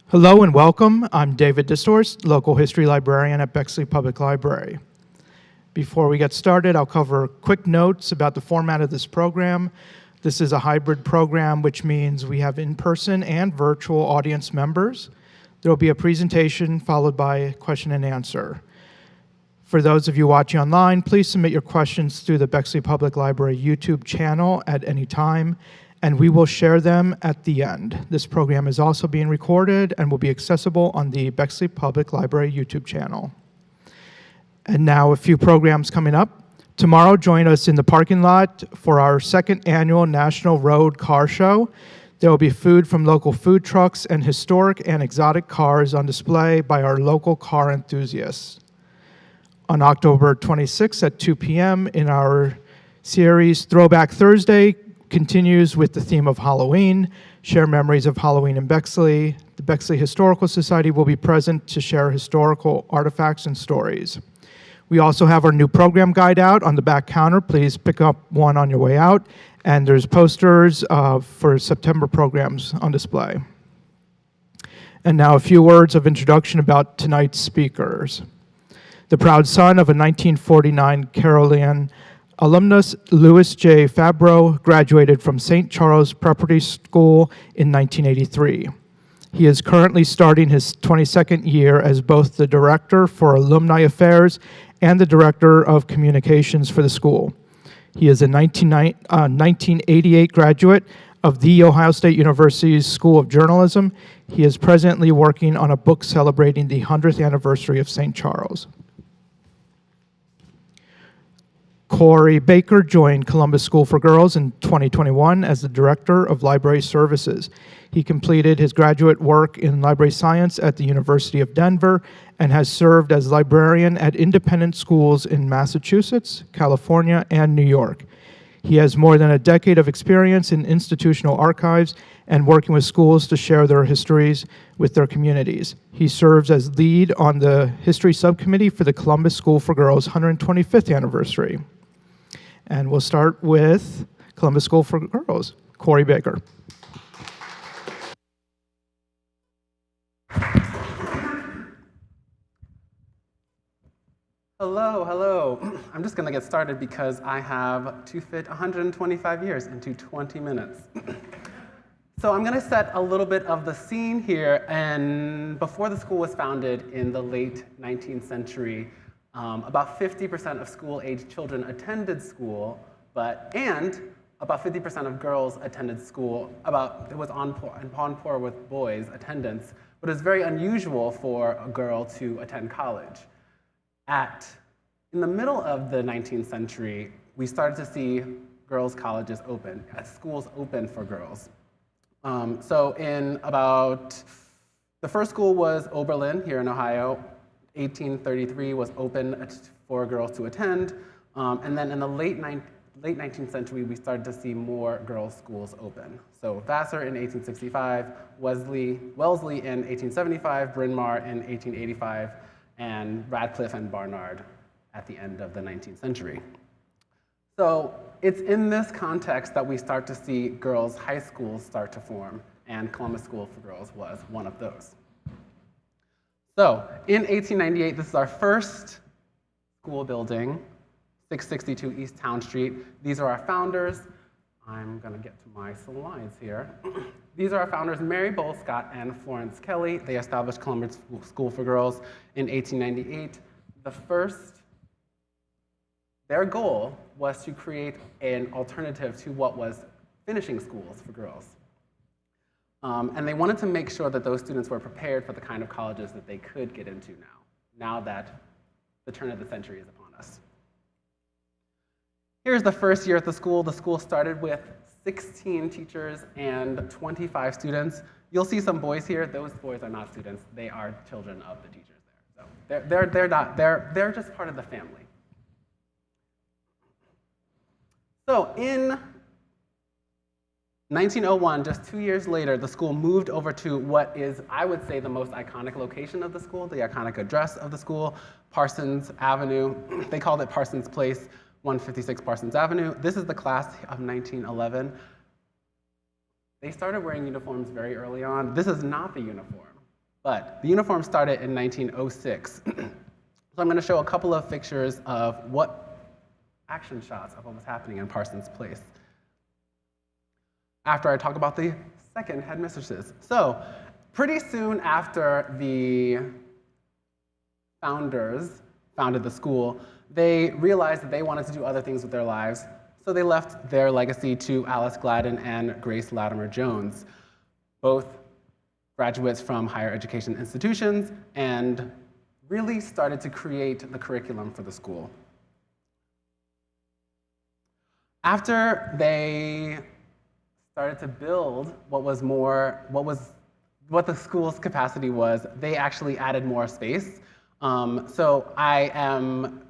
Hello and welcome. I'm David Distorst, local history librarian at Bexley Public Library. Before we get started, I'll cover quick notes about the format of this program. This is a hybrid program, which means we have in-person and virtual audience members. There will be a presentation followed by a question and answer. For those of you watching online, please submit your questions through the Bexley Public Library YouTube channel at any time, and we will share them at the end. This program is also being recorded and will be accessible on the Bexley Public Library YouTube channel. And now a few programs coming up. Tomorrow, join us in the parking lot for our second annual National Road Car Show. There will be food from local food trucks and historic and exotic cars on display by our local car enthusiasts. On October 26th at 2 p.m. in our series Throwback Thursday continues with the theme of Halloween, share memories of Halloween in Bexley. The Bexley Historical Society will be present to share historical artifacts and stories. We also have our new program guide out on the back counter. Please pick up one on your way out. And there's posters for September programs on display. And now a few words of introduction about tonight's speakers. The proud son of a 1949 Carolian alumnus, Louis J. Fabro, graduated from St. Charles Preparatory School in 1983. He is currently starting his 22nd year as both the Director for Alumni Affairs and the Director of Communications for the school. He is a 1988 graduate of The Ohio State University's School of Journalism. He is presently working on a book celebrating the 100th anniversary of St. Charles. Corey Baker joined Columbus School for Girls in 2021 as the Director of Library Services. He completed his graduate work in library science at the University of Denver and has served as librarian at independent schools in Massachusetts, California, and New York. He has more than a decade of experience in institutional archives and working with schools to share their histories with their communities. He serves as lead on the History Subcommittee for the Columbus School for Girls' 125th anniversary. And we'll start with Columbus School for Girls, Corey Baker. Hello. I'm just going to get started because I have to fit 125 years into 20 minutes. So I'm going to set a little bit of the scene here. And before the school was founded in the late 19th century, about 50% of school-aged children attended school, and about 50% of girls attended school. It was on par with boys' attendance, but it was very unusual for a girl to attend college. In the middle of the 19th century, we started to see girls' colleges open, schools open for girls. So the first school was Oberlin here in Ohio. 1833 was open for girls to attend, and then in the late 19th century, we started to see more girls' schools open. So Vassar in 1865, Wellesley in 1875, Bryn Mawr in 1885, and Radcliffe and Barnard at the end of the 19th century. So it's in this context that we start to see girls' high schools start to form, and Columbus School for Girls was one of those. So in 1898, this is our first school building, 662 East Town Street. These are our founders. I'm going to get to my slides here. These are our founders, Mary Bolescott and Florence Kelly. They established Columbus School for Girls in 1898. Their goal was to create an alternative to what was finishing schools for girls. And they wanted to make sure that those students were prepared for the kind of colleges that they could get into now that the turn of the century is upon us. Here's the first year at the school. The school started with 16 teachers and 25 students. You'll see some boys here. Those boys are not students. They are children of the teachers there. So they're just part of the family. So in 1901, just 2 years later, the school moved over to what is, I would say, the most iconic location of the school, the iconic address of the school, Parsons Avenue. They called it Parsons Place, 156 Parsons Avenue. This is the class of 1911. They started wearing uniforms very early on. This is not the uniform But the uniform started in 1906. So I'm going to show a couple of pictures of action shots of what was happening in Parsons Place after I talk about the second headmistresses. So pretty soon after the founders founded the school, they realized that they wanted to do other things with their lives, so they left their legacy to Alice Gladden and Grace Latimer Jones, both graduates from higher education institutions, and really started to create the curriculum for the school. After they started to build what the school's capacity was, they actually added more space. So I am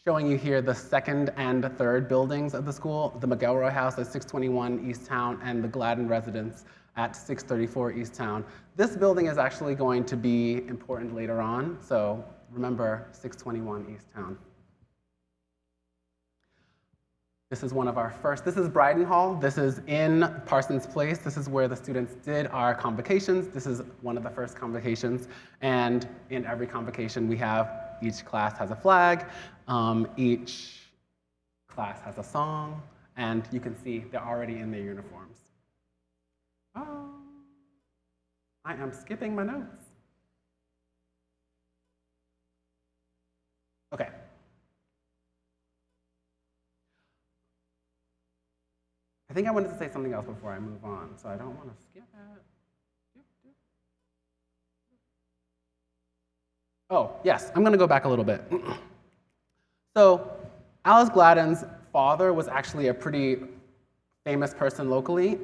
showing you here the second and third buildings of the school, the McElroy House at 621 East Town and the Gladden Residence at 634 East Town. This building is actually going to be important later on, so remember 621 East Town. This is one of our first, this is Bryden Hall. This is in Parsons Place. This is where the students did our convocations. This is one of the first convocations. And in every convocation we have, each class has a flag, each class has a song, and you can see they're already in their uniforms. Oh, I am skipping my notes. Okay. I think I wanted to say something else before I move on, so I don't want to skip it. Oh, yes, I'm going to go back a little bit. So Alice Gladden's father was actually a pretty famous person locally.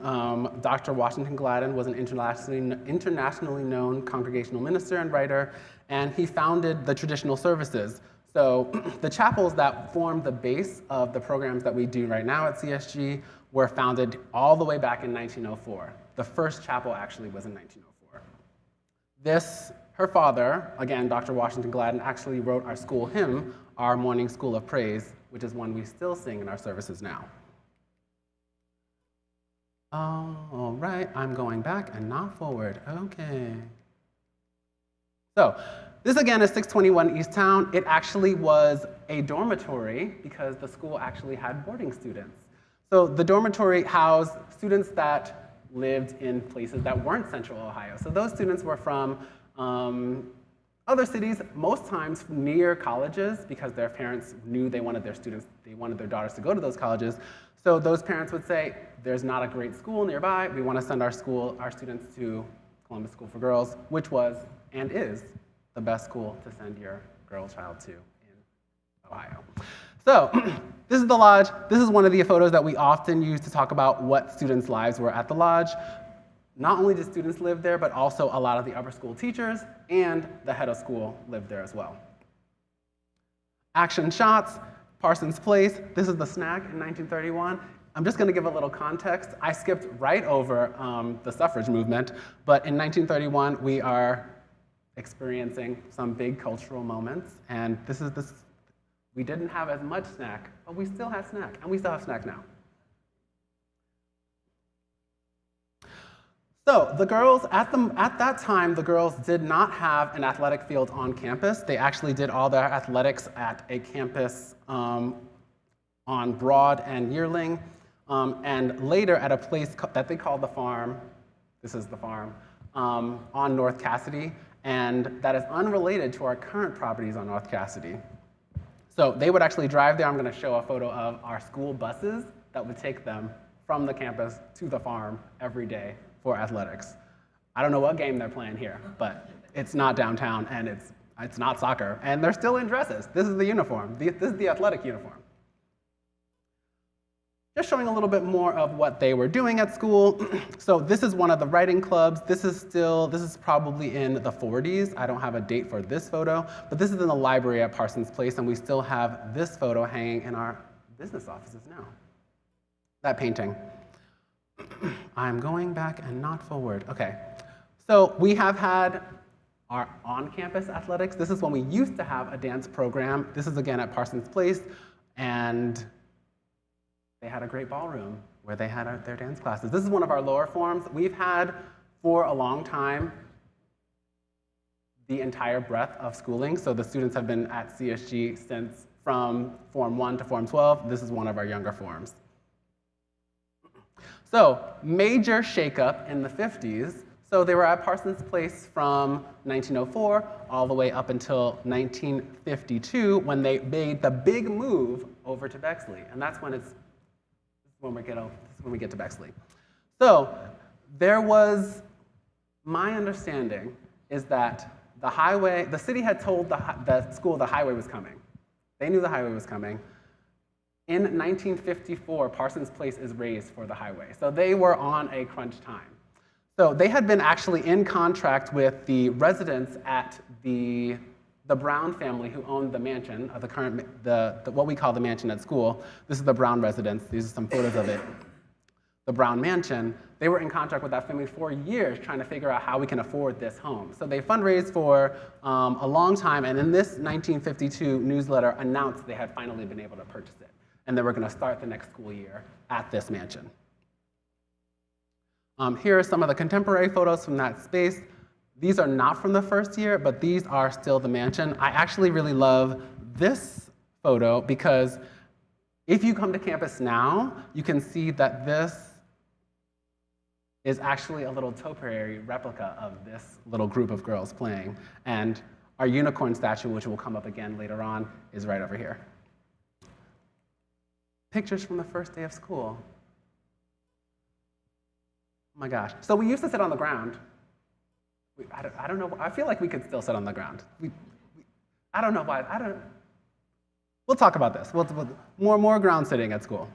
Dr. Washington Gladden was an internationally known congregational minister and writer, and he founded the traditional services. So the chapels that form the base of the programs that we do right now at CSG were founded all the way back in 1904. The first chapel actually was in 1904. Her father, again, Dr. Washington Gladden, actually wrote our school hymn, our Morning School of Praise, which is one we still sing in our services now. All right, I'm going back and not forward. Okay. So this again is 621 East Town. It actually was a dormitory because the school actually had boarding students. So the dormitory housed students that lived in places that weren't Central Ohio. So those students were from other cities, most times near colleges, because their parents knew they wanted their daughters to go to those colleges. So those parents would say, there's not a great school nearby, we want to send our students to Columbus School for Girls, which was and is the best school to send your girl child to in Ohio. So this is the lodge. This is one of the photos that we often use to talk about what students' lives were at the lodge. Not only did students live there, but also a lot of the upper school teachers and the head of school lived there as well. Action shots, Parsons Place. This is the snack in 1931. I'm just going to give a little context. I skipped right over the suffrage movement, but in 1931 we are experiencing some big cultural moments, and we didn't have as much snack, but we still had snack, and we still have snack now. So the girls, at that time, the girls did not have an athletic field on campus. They actually did all their athletics at a campus on Broad and Yearling, and later at a place that they called the Farm. This is the Farm, on North Cassidy, and that is unrelated to our current properties on North Cassidy. So they would actually drive there. I'm going to show a photo of our school buses that would take them from the campus to the farm every day for athletics. I don't know what game they're playing here, but it's not downtown, and it's not soccer, and they're still in dresses. This is the uniform. This is the athletic uniform. Just showing a little bit more of what they were doing at school. So this is one of the writing clubs. This is probably in the 40s. I don't have a date for this photo, but this is in the library at Parsons Place, and we still have this photo hanging in our business offices now. That painting. I'm going back and not forward. Okay. So we have had our on-campus athletics. This is when we used to have a dance program. This is again at Parsons Place, and they had a great ballroom where they had their dance classes. This is one of our lower forms. We've had for a long time the entire breadth of schooling. So the students have been at CSG since from Form 1 to Form 12. This is one of our younger forms. So major shakeup in the 50s. So they were at Parsons Place from 1904 all the way up until 1952 when they made the big move over to Bexley. And that's when we get to Bexley. So there was, my understanding is that the city had told the school the highway was coming. They knew the highway was coming. In 1954, Parsons Place is raised for the highway. So they were on a crunch time. So they had been actually in contract with the residents at the Brown family who owned the mansion, of the current, what we call the mansion at school. This is the Brown residence. These are some photos of it. The Brown mansion. They were in contract with that family for years trying to figure out how we can afford this home. So they fundraised for a long time, and in this 1952 newsletter announced they had finally been able to purchase it. And they were going to start the next school year at this mansion. Here are some of the contemporary photos from that space. These are not from the first year, but these are still the mansion. I actually really love this photo because if you come to campus now, you can see that this is actually a little topiary replica of this little group of girls playing. And our unicorn statue, which will come up again later on, is right over here. Pictures from the first day of school. Oh my gosh. So we used to sit on the ground. I don't know. I feel like we could still sit on the ground. I don't know why. We'll talk about this. More ground sitting at school.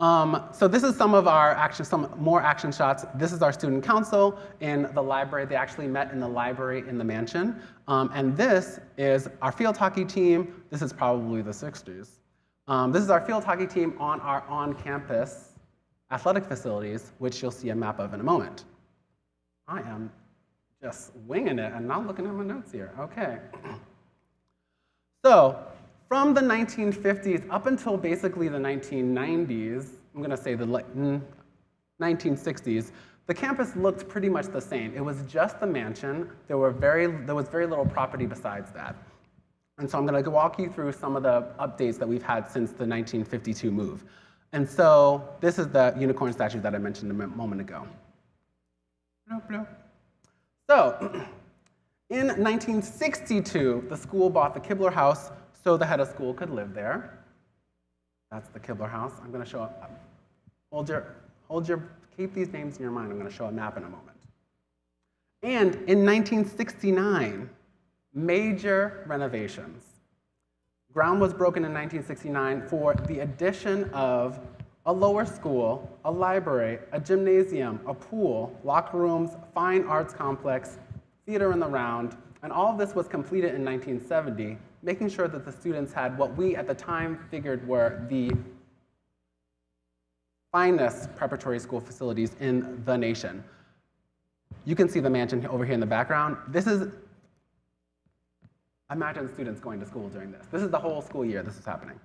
So this is some more action shots. This is our student council in the library. They actually met in the library in the mansion. And this is our field hockey team. This is probably the 60s. This is our field hockey team on our on-campus athletic facilities, which you'll see a map of in a moment. I am just winging it and not looking at my notes here. Okay. So from the 1950s up until basically the 1990s, I'm going to say the 1960s, the campus looked pretty much the same. It was just the mansion. There was very little property besides that. And so I'm going to walk you through some of the updates that we've had since the 1952 move. And so this is the unicorn statue that I mentioned a moment ago. So in 1962, the school bought the Kibler House so the head of school could live there. That's the Kibler House. I'm going to show keep these names in your mind. I'm going to show a map in a moment. And in 1969, major renovations. Ground was broken in 1969 for the addition of a lower school, a library, a gymnasium, a pool, locker rooms, fine arts complex, theater in the round, and all of this was completed in 1970, making sure that the students had what we at the time figured were the finest preparatory school facilities in the nation. You can see the mansion over here in the background. Imagine students going to school during this. This is the whole school year this is happening.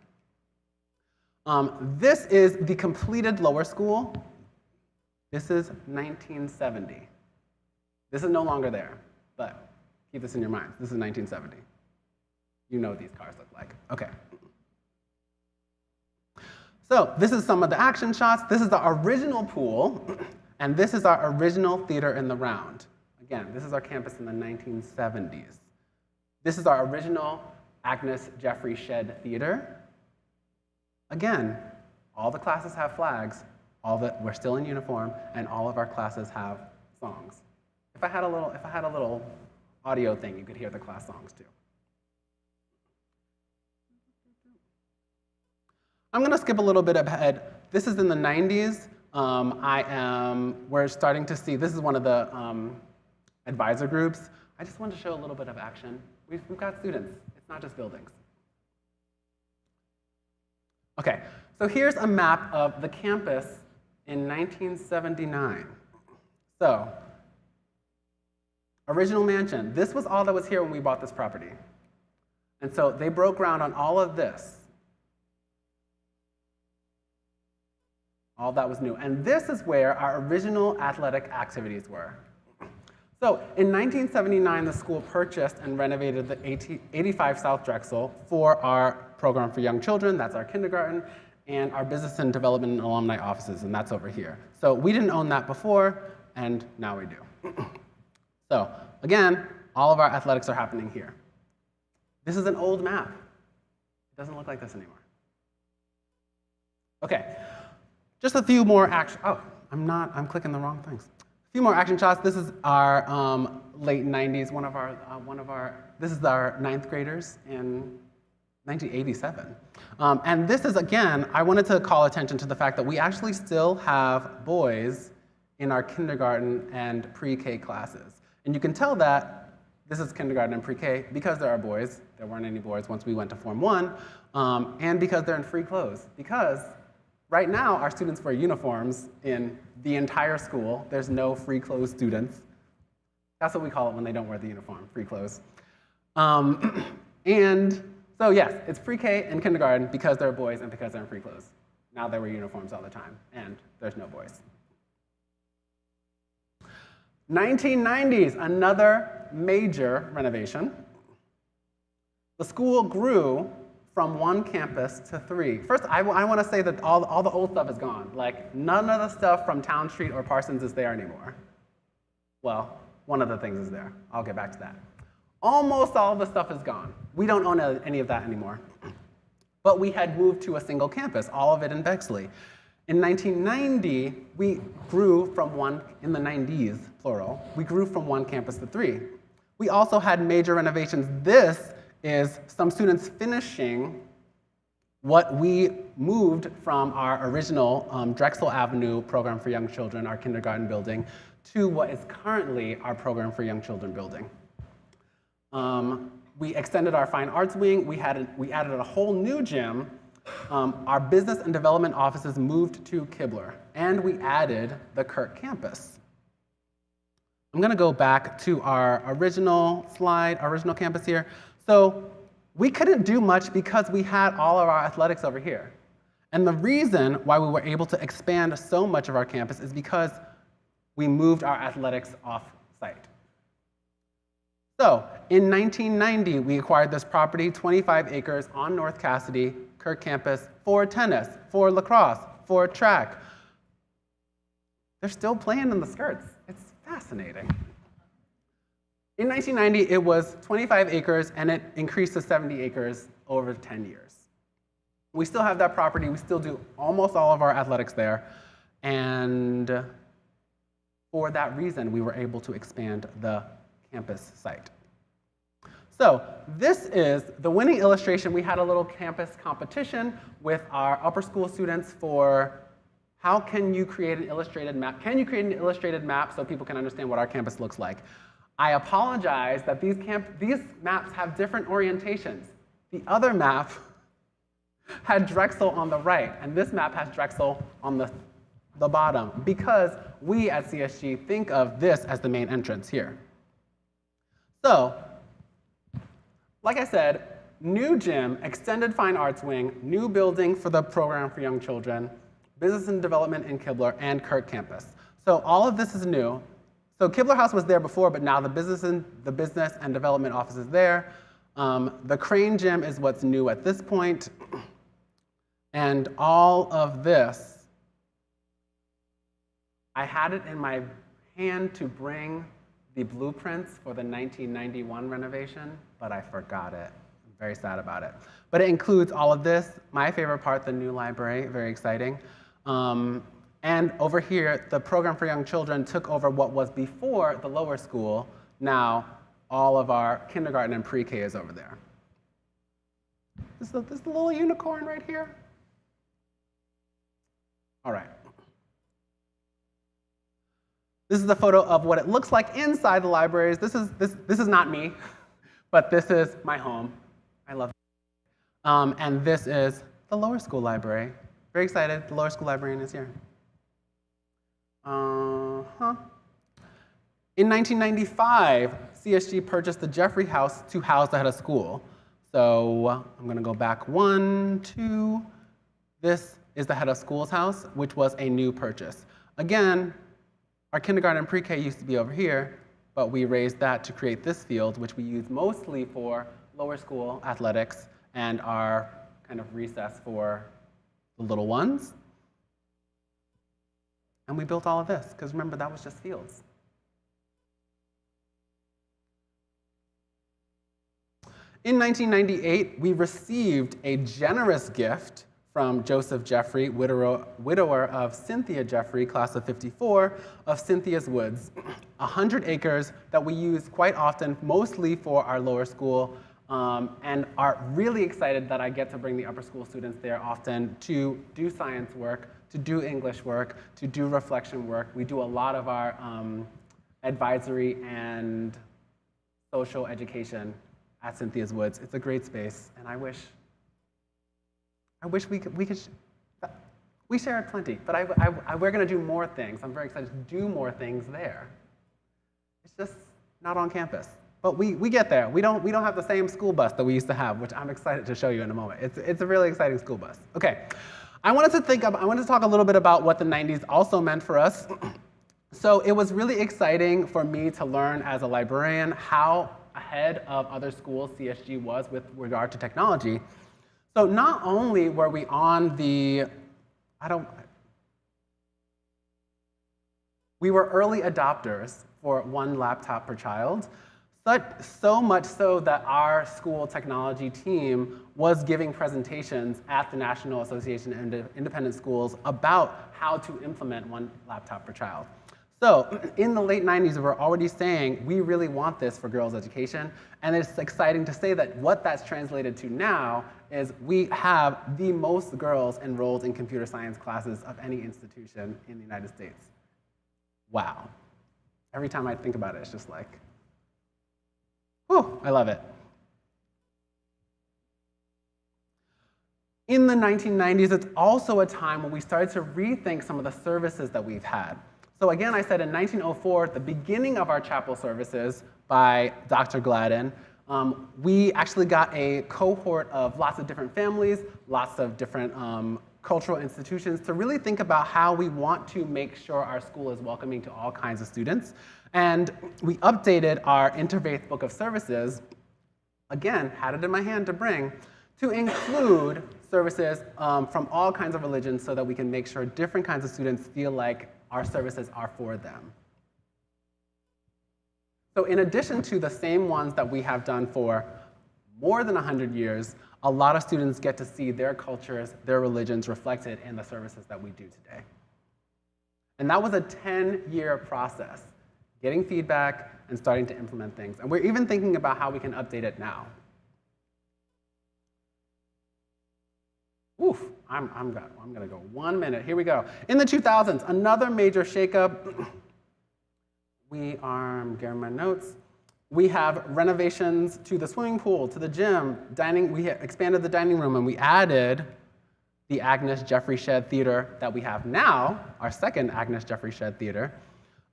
This is the completed lower school. This is 1970. This is no longer there, but keep this in your mind. This is 1970. You know what these cars look like. Okay. So this is some of the action shots. This is the original pool, and this is our original theater in the round. Again, this is our campus in the 1970s. This is our original Agnes Jeffrey Shedd Theater. Again, all the classes have flags, we're still in uniform, and all of our classes have songs. If I had a little audio thing, you could hear the class songs too. I'm going to skip a little bit ahead. This is in the 90s. We're starting to see, this is one of the advisor groups. I just wanted to show a little bit of action. We've got students. It's not just buildings. Okay, so here's a map of the campus in 1979. So, original mansion. This was all that was here when we bought this property. And so they broke ground on all of this. All that was new. And this is where our original athletic activities were. So in 1979, the school purchased and renovated the 85 South Drexel for our program for young children, that's our kindergarten, and our business and development and alumni offices, and that's over here. So we didn't own that before, and now we do. So again, all of our athletics are happening here. This is an old map. It doesn't look like this anymore. Okay, just a few more action. Oh, I'm clicking the wrong things. A few more action shots. This is our late 90s. This is our 9th graders in 1987. And this is, again, I wanted to call attention to the fact that we actually still have boys in our kindergarten and pre-K classes. And you can tell that this is kindergarten and pre-K because there are boys. There weren't any boys once we went to Form 1, and because they're in free clothes. Because right now, our students wear uniforms in the entire school. There's no free clothes students. That's what we call it when they don't wear the uniform, free clothes. And so yes, it's pre-K and kindergarten because they're boys and because they're in free clothes. Now they wear uniforms all the time, and there's no boys. 1990s, another major renovation. The school grew from 1 campus to 3. First, I want to say that all the old stuff is gone. Like, none of the stuff from Town Street or Parsons is there anymore. Well, one of the things is there. I'll get back to that. Almost all of the stuff is gone. We don't own any of that anymore. But we had moved to a single campus, all of it in Bexley. In 1990, we grew from in the 90s, plural, we grew from 1 campus to 3. We also had major renovations. This is some students finishing what we moved from our original Drexel Avenue program for young children, our kindergarten building, to what is currently our program for young children building. We extended our fine arts wing. We added a whole new gym. Our business and development offices moved to Kibler, and we added the Kirk campus. I'm going to go back to our original slide, our original campus here. So we couldn't do much because we had all of our athletics over here. And the reason why we were able to expand so much of our campus is because we moved our athletics off-site. So in 1990, we acquired this property, 25 acres on North Cassidy, Kirk campus, for tennis, for lacrosse, for track. They're still playing in the skirts. It's fascinating. In 1990, it was 25 acres, and it increased to 70 acres over 10 years. We still have that property. We still do almost all of our athletics there. And for that reason, we were able to expand the campus site. So this is the winning illustration. We had a little campus competition with our upper school students for how can you create an illustrated map? Can you create an illustrated map so people can understand what our campus looks like? I apologize that these maps have different orientations. The other map had Drexel on the right, and this map has Drexel on the bottom, because we at CSG think of this as the main entrance here. So, like I said, new gym, extended fine arts wing, new building for the program for young children, business and development in Kibler, and Kirk campus. So all of this is new. So Kibler House was there before, but now the business and development office is there. The Crane Gym is what's new at this point. And all of this, I had it in my hand to bring the blueprints for the 1991 renovation, but I forgot it. I'm very sad about it. But it includes all of this. My favorite part, the new library, very exciting. And over here, the program for young children took over what was before the lower school. Now, all of our kindergarten and pre-K is over there. This is the little unicorn right here. All right. This is a photo of what it looks like inside the libraries. This is not me, but this is my home. I love it. And this is the lower school library. Very excited, the lower school librarian is here. In 1995, CSG purchased the Jeffrey House to house the head of school. So I'm going to go back 1, 2. This is the head of school's house, which was a new purchase. Again, our kindergarten and pre-K used to be over here. but we raised that to create this field, which we use mostly for lower school athletics and our kind of recess for the little ones. And we built all of this, because remember, that was just fields. In 1998, we received a generous gift from Joseph Jeffrey, widower of Cynthia Jeffrey, class of '54, of Cynthia's Woods, 100 acres that we use quite often, mostly for our lower school, and are really excited that I get to bring the upper school students there often to do science work, to do English work, to do reflection work. We do a lot of our advisory and social education at Cynthia's Woods. It's a great space, and I wish we share it plenty, but we're going to do more things. I'm very excited to do more things there. It's just not on campus. But we get there. We don't have the same school bus that we used to have, which I'm excited to show you in a moment. It's a really exciting school bus. Okay, I wanted to talk a little bit about what the 90s also meant for us. So it was really exciting for me to learn as a librarian how ahead of other schools CSG was with regard to technology. So not only were we on the, we were early adopters for 1 laptop per child, so much so that our school technology team was giving presentations at the National Association of Independent Schools about how to implement 1 laptop per child. So in the late 90s, we were already saying, we really want this for girls' education. And it's exciting to say that what that's translated to now is we have the most girls enrolled in computer science classes of any institution in the United States. Wow. Every time I think about it, it's just like, whew, I love it. In the 1990s, it's also a time when we started to rethink some of the services that we've had. So again, I said in 1904, at the beginning of our chapel services by Dr. Gladden, we actually got a cohort of lots of different families, lots of different cultural institutions to really think about how we want to make sure our school is welcoming to all kinds of students. And we updated our Interfaith Book of Services, again, had it in my hand to bring, to include services from all kinds of religions so that we can make sure different kinds of students feel like our services are for them. So in addition to the same ones that we have done for more than 100 years, a lot of students get to see their cultures, their religions reflected in the services that we do today. And that was a 10-year process, getting feedback and starting to implement things. And we're even thinking about how we can update it now. Oof, I'm gonna go 1 minute. Here we go. In the 2000s, another major shakeup. I'm getting my notes. We have renovations to the swimming pool, to the gym, we expanded the dining room, and we added the Agnes Jeffrey Shedd Theater that we have now, our second Agnes Jeffrey Shedd Theater,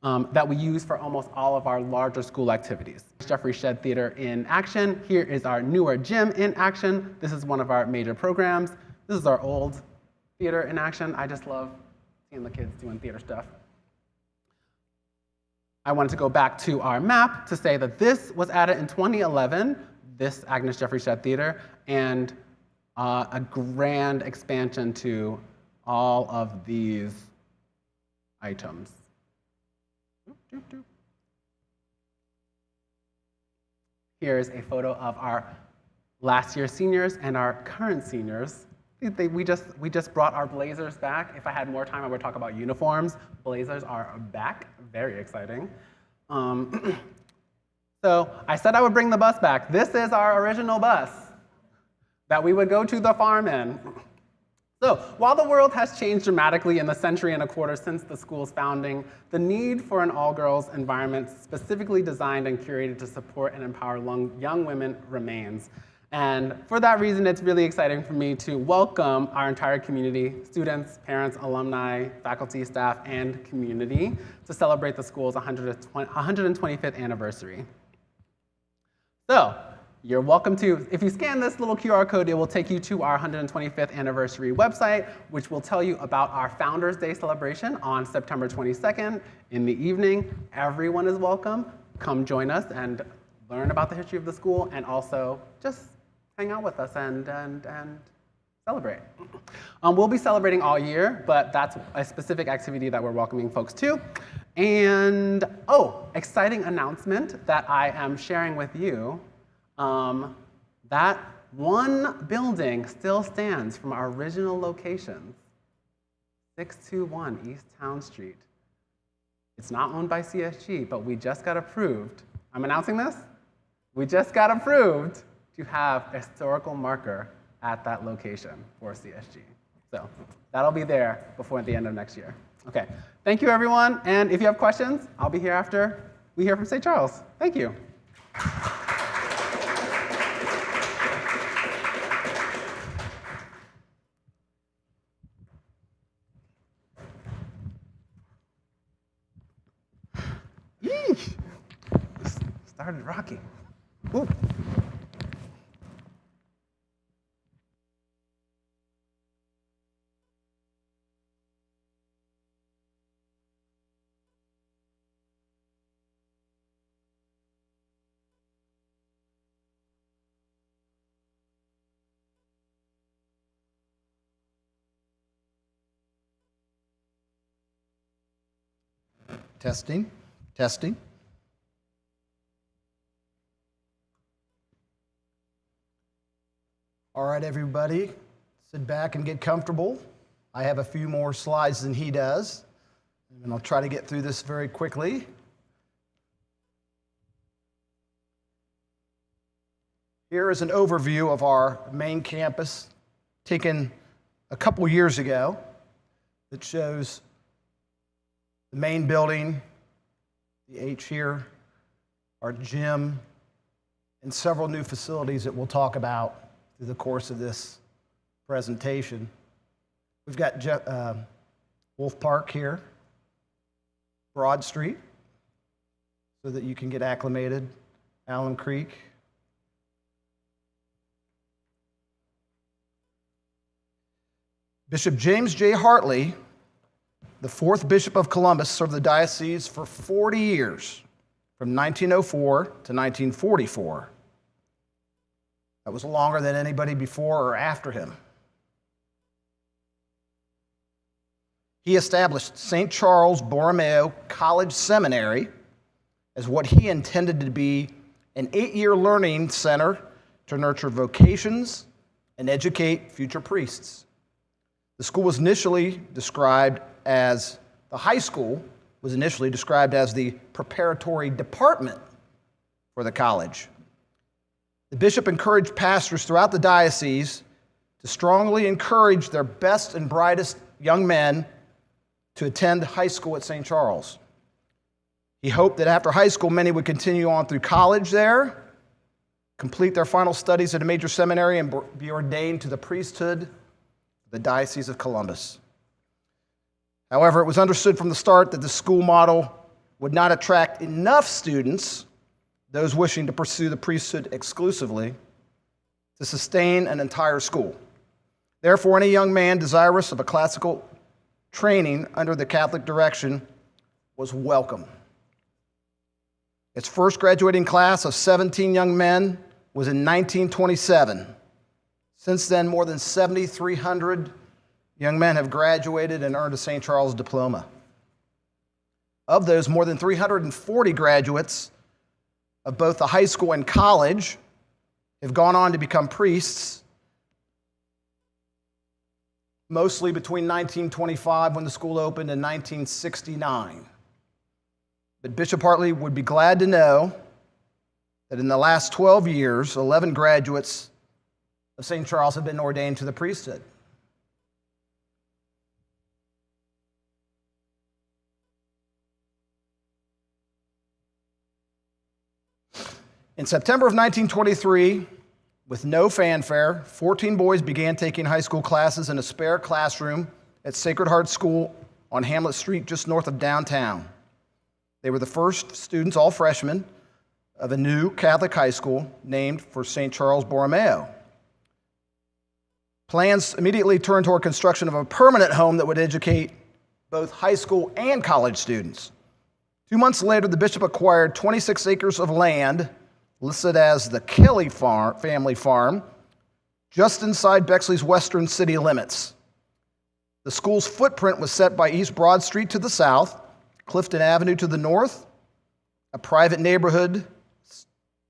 that we use for almost all of our larger school activities. Jeffrey Shedd Theater in action. Here is our newer gym in action. This is one of our major programs. This is our old theater in action. I just love seeing the kids doing theater stuff. I wanted to go back to our map to say that this was added in 2011, this Agnes Jeffrey Shedd Theater, and a grand expansion to all of these items. Here's a photo of our last year's seniors and our current seniors. We just brought our blazers back. If I had more time, I would talk about uniforms. Blazers are back, very exciting. So I said I would bring the bus back. This is our original bus that we would go to the farm in. So while the world has changed dramatically in the century and a quarter since the school's founding, the need for an all-girls environment specifically designed and curated to support and empower young women remains. And for that reason, it's really exciting for me to welcome our entire community, students, parents, alumni, faculty, staff, and community to celebrate the school's 125th anniversary. So, you're welcome to, if you scan this little QR code, it will take you to our 125th anniversary website, which will tell you about our Founders Day celebration on September 22nd in the evening. Everyone is welcome. come join us and learn about the history of the school, and also just hang out with us and celebrate. We'll be celebrating all year, but that's a specific activity that we're welcoming folks to. And, exciting announcement that I am sharing with you, that one building still stands from our original locations, 621 East Town Street. It's not owned by CSG, but we just got approved. I'm announcing this. We just got approved to have a historical marker at that location for CSG. So that'll be there before the end of next year. Okay, thank you everyone. And if you have questions, I'll be here after we hear from St. Charles. Thank you. Yeesh. This started rocking. Ooh. Testing, testing. All right, everybody, sit back and get comfortable. I have a few more slides than he does, and I'll try to get through this very quickly. Here is an overview of our main campus taken a couple years ago that shows the main building, the H here, our gym, and several new facilities that we'll talk about through the course of this presentation. We've got Wolf Park here, Broad Street, so that you can get acclimated, Allen Creek. Bishop James J. Hartley, the fourth Bishop of Columbus, served the diocese for 40 years, from 1904 to 1944. That was longer than anybody before or after him. He established St. Charles Borromeo College Seminary as what he intended to be an 8-year learning center to nurture vocations and educate future priests. The school was initially described as, the high school was initially described as the preparatory department for the college. The bishop encouraged pastors throughout the diocese to strongly encourage their best and brightest young men to attend high school at St. Charles. He hoped that after high school, many would continue on through college there, complete their final studies at a major seminary, and be ordained to the priesthood of the Diocese of Columbus. However, it was understood from the start that the school model would not attract enough students, those wishing to pursue the priesthood exclusively, to sustain an entire school. Therefore, any young man desirous of a classical training under the Catholic direction was welcome. Its first graduating class of 17 young men was in 1927. Since then, more than 7,300 young men have graduated and earned a St. Charles diploma. Of those, more than 340 graduates of both the high school and college have gone on to become priests, mostly between 1925, when the school opened, and 1969. But Bishop Hartley would be glad to know that in the last 12 years, 11 graduates of St. Charles have been ordained to the priesthood. In September of 1923, with no fanfare, 14 boys began taking high school classes in a spare classroom at Sacred Heart School on Hamlet Street, just north of downtown. They were the first students, all freshmen, of a new Catholic high school named for St. Charles Borromeo. Plans immediately turned toward construction of a permanent home that would educate both high school and college students. 2 months later, the bishop acquired 26 acres of land, listed as the Kelly family farm, just inside Bexley's western city limits. The school's footprint was set by East Broad Street to the south, Clifton Avenue to the north, a private neighborhood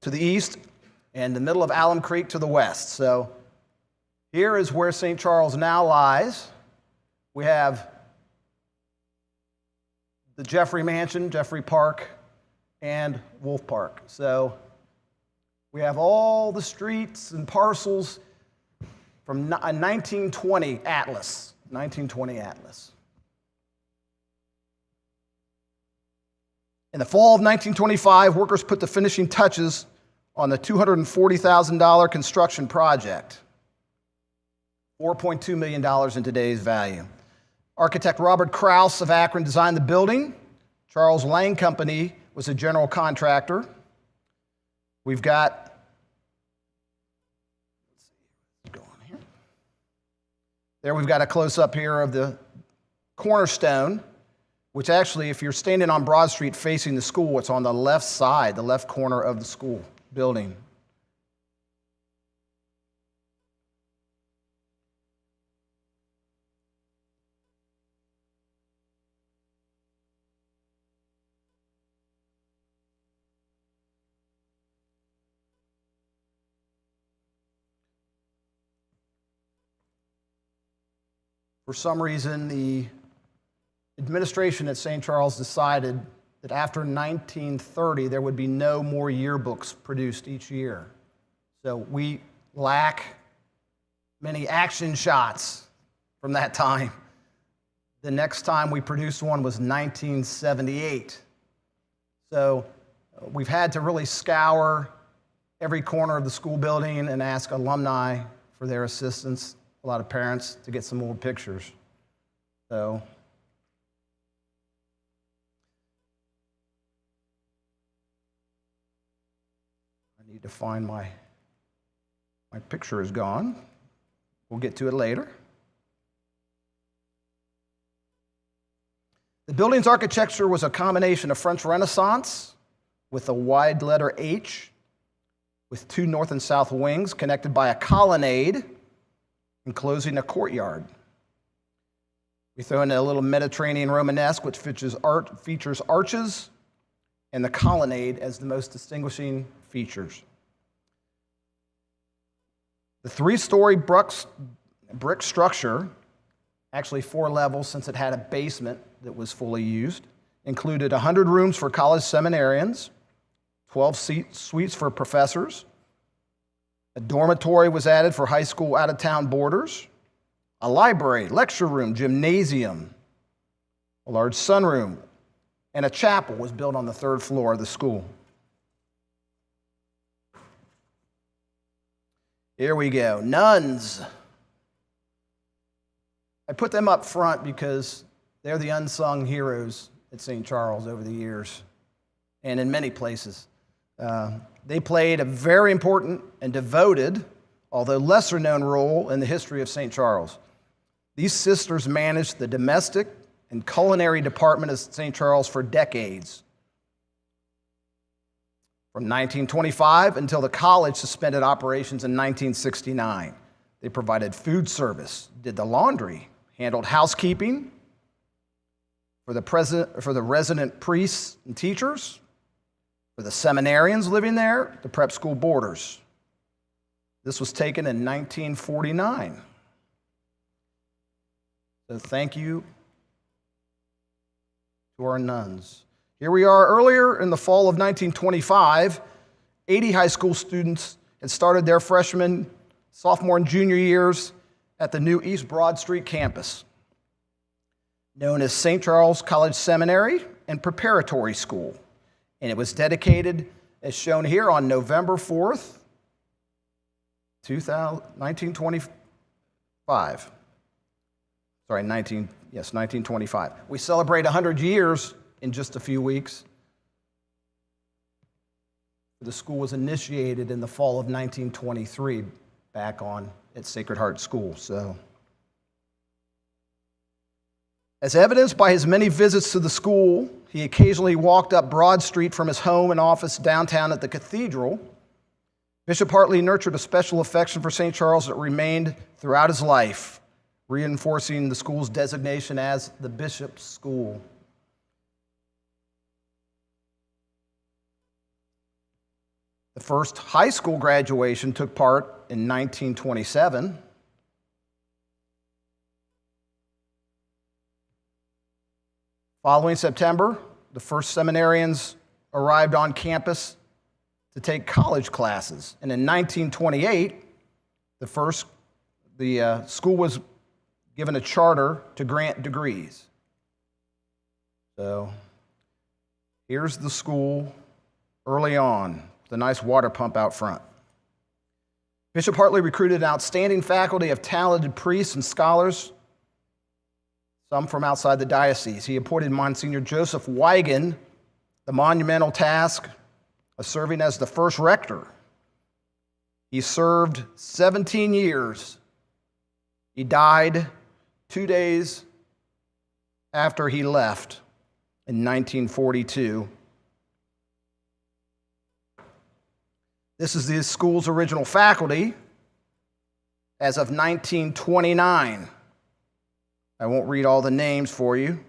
to the east, and the middle of Alum Creek to the west. So here is where St. Charles now lies. We have the Jeffrey Mansion, Jeffrey Park, and Wolf Park. So we have all the streets and parcels from a 1920 atlas. 1920 atlas. In the fall of 1925, workers put the finishing touches on the $240,000 construction project. $4.2 million in today's value. Architect Robert Krause of Akron designed the building. Charles Lang Company was a general contractor. We've got, let's go on here. There we've got a close-up here of the cornerstone, which actually, if you're standing on Broad Street facing the school, it's on the left side, the left corner of the school building. For some reason, the administration at St. Charles decided that after 1930, there would be no more yearbooks produced each year. So we lack many action shots from that time. The next time we produced one was 1978. So we've had to really scour every corner of the school building and ask alumni for their assistance, a lot of parents, to get some old pictures. So I need to find my picture is gone. We'll get to it later. The building's architecture was a combination of French Renaissance with a wide letter H, with two north and south wings connected by a colonnade enclosing a courtyard. We throw in a little Mediterranean Romanesque, which features arches and the colonnade as the most distinguishing features. The three-story brick structure, actually 4 levels since it had a basement that was fully used, included 100 rooms for college seminarians, 12 suites for professors. A dormitory was added for high school out-of-town boarders. A library, lecture room, gymnasium, a large sunroom, and a chapel was built on the 3rd floor of the school. Here we go, nuns. I put them up front because they're the unsung heroes at St. Charles over the years and in many places. They played a very important and devoted, although lesser-known role in the history of St. Charles. These sisters managed the domestic and culinary department of St. Charles for decades. From 1925 until the college suspended operations in 1969. They provided food service, did the laundry, handled housekeeping for the resident priests and teachers, for the seminarians living there, the prep school boarders. This was taken in 1949. So thank you to our nuns. Here we are earlier in the fall of 1925. 80 high school students had started their freshman, sophomore, and junior years at the new East Broad Street campus, known as St. Charles College Seminary and Preparatory School. And it was dedicated, as shown here, on November 4th, 1925. Sorry, 1925. We celebrate 100 years in just a few weeks. The school was initiated in the fall of 1923 back on at Sacred Heart School. So, as evidenced by his many visits to the school, he occasionally walked up Broad Street from his home and office downtown at the cathedral. Bishop Hartley nurtured a special affection for St. Charles that remained throughout his life, reinforcing the school's designation as the Bishop's School. The first high school graduation took part in 1927. Following September, the first seminarians arrived on campus to take college classes. And in 1928, the school was given a charter to grant degrees. So here's the school early on, with a nice water pump out front. Bishop Hartley recruited an outstanding faculty of talented priests and scholars, some from outside the diocese. He appointed Monsignor Joseph Wigan the monumental task of serving as the first rector. He served 17 years. He died 2 days after he left in 1942. This is the school's original faculty as of 1929. I won't read all the names for you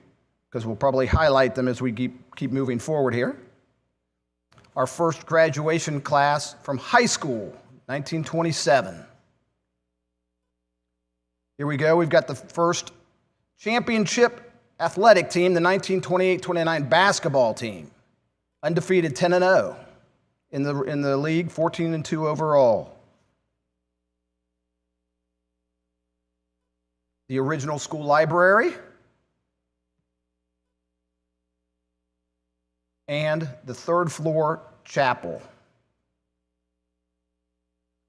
because we'll probably highlight them as we keep moving forward here. Our first graduation class from high school, 1927. Here we go. We've got the first championship athletic team, the 1928-29 basketball team, undefeated 10-0 in the league, 14-2 overall. The original school library, and the third floor chapel.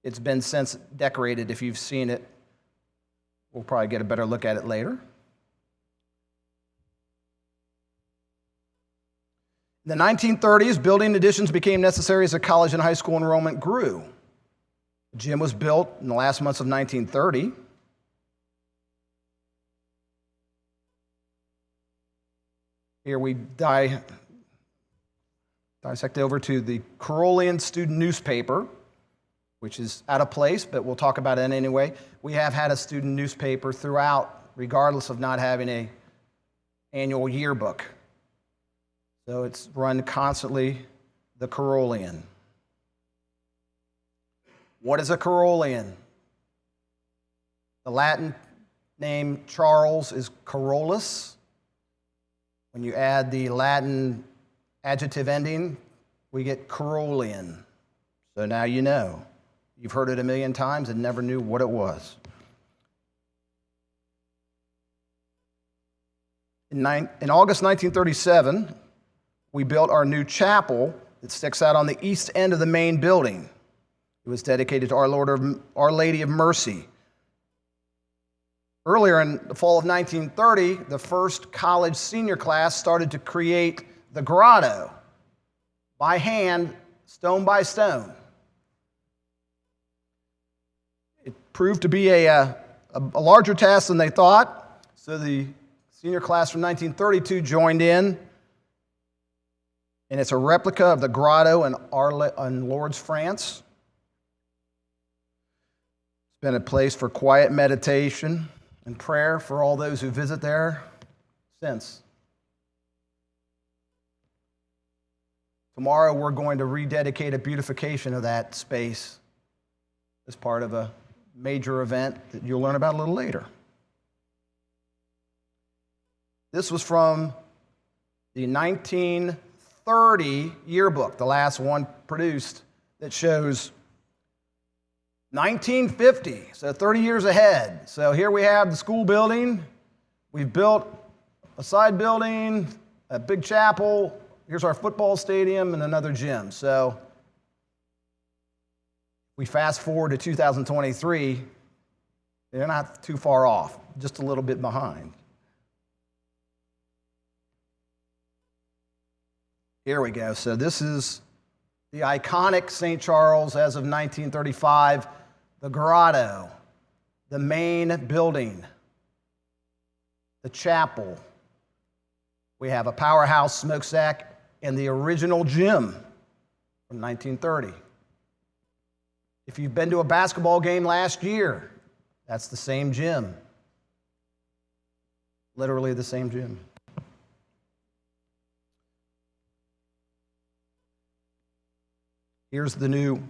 It's been since decorated. If you've seen it, we'll probably get a better look at it later. In the 1930s, building additions became necessary as the college and high school enrollment grew. The gym was built in the last months of 1930. Here we dissect over to the Carolian student newspaper, which is out of place, but we'll talk about it anyway. We have had a student newspaper throughout, regardless of not having an annual yearbook. So it's run constantly, the Carolian. What is a Carolian? The Latin name Charles is Carolus. When you add the Latin adjective ending, we get Carolian. So now you know. You've heard it a million times and never knew what it was. In August 1937, we built our new chapel that sticks out on the east end of the main building. It was dedicated to Our Lady of Mercy. Earlier in the fall of 1930, the first college senior class started to create the grotto by hand, stone by stone. It proved to be a larger task than they thought, so the senior class from 1932 joined in, and it's a replica of the grotto in Lourdes, France. It's been a place for quiet meditation and prayer for all those who visit there since. Tomorrow we're going to rededicate a beautification of that space as part of a major event that you'll learn about a little later. This was from the 1930 yearbook, the last one produced, that shows 1950, so 30 years ahead. So here we have the school building. We've built a side building, a big chapel. Here's our football stadium and another gym. So we fast forward to 2023, they're not too far off, just a little bit behind. Here we go. So this is the iconic St. Charles as of 1935, the grotto, the main building, the chapel, We have a powerhouse smokestack and the original gym from 1930. If you've been to a basketball game last year, that's the same gym. Literally the same gym. Here's the new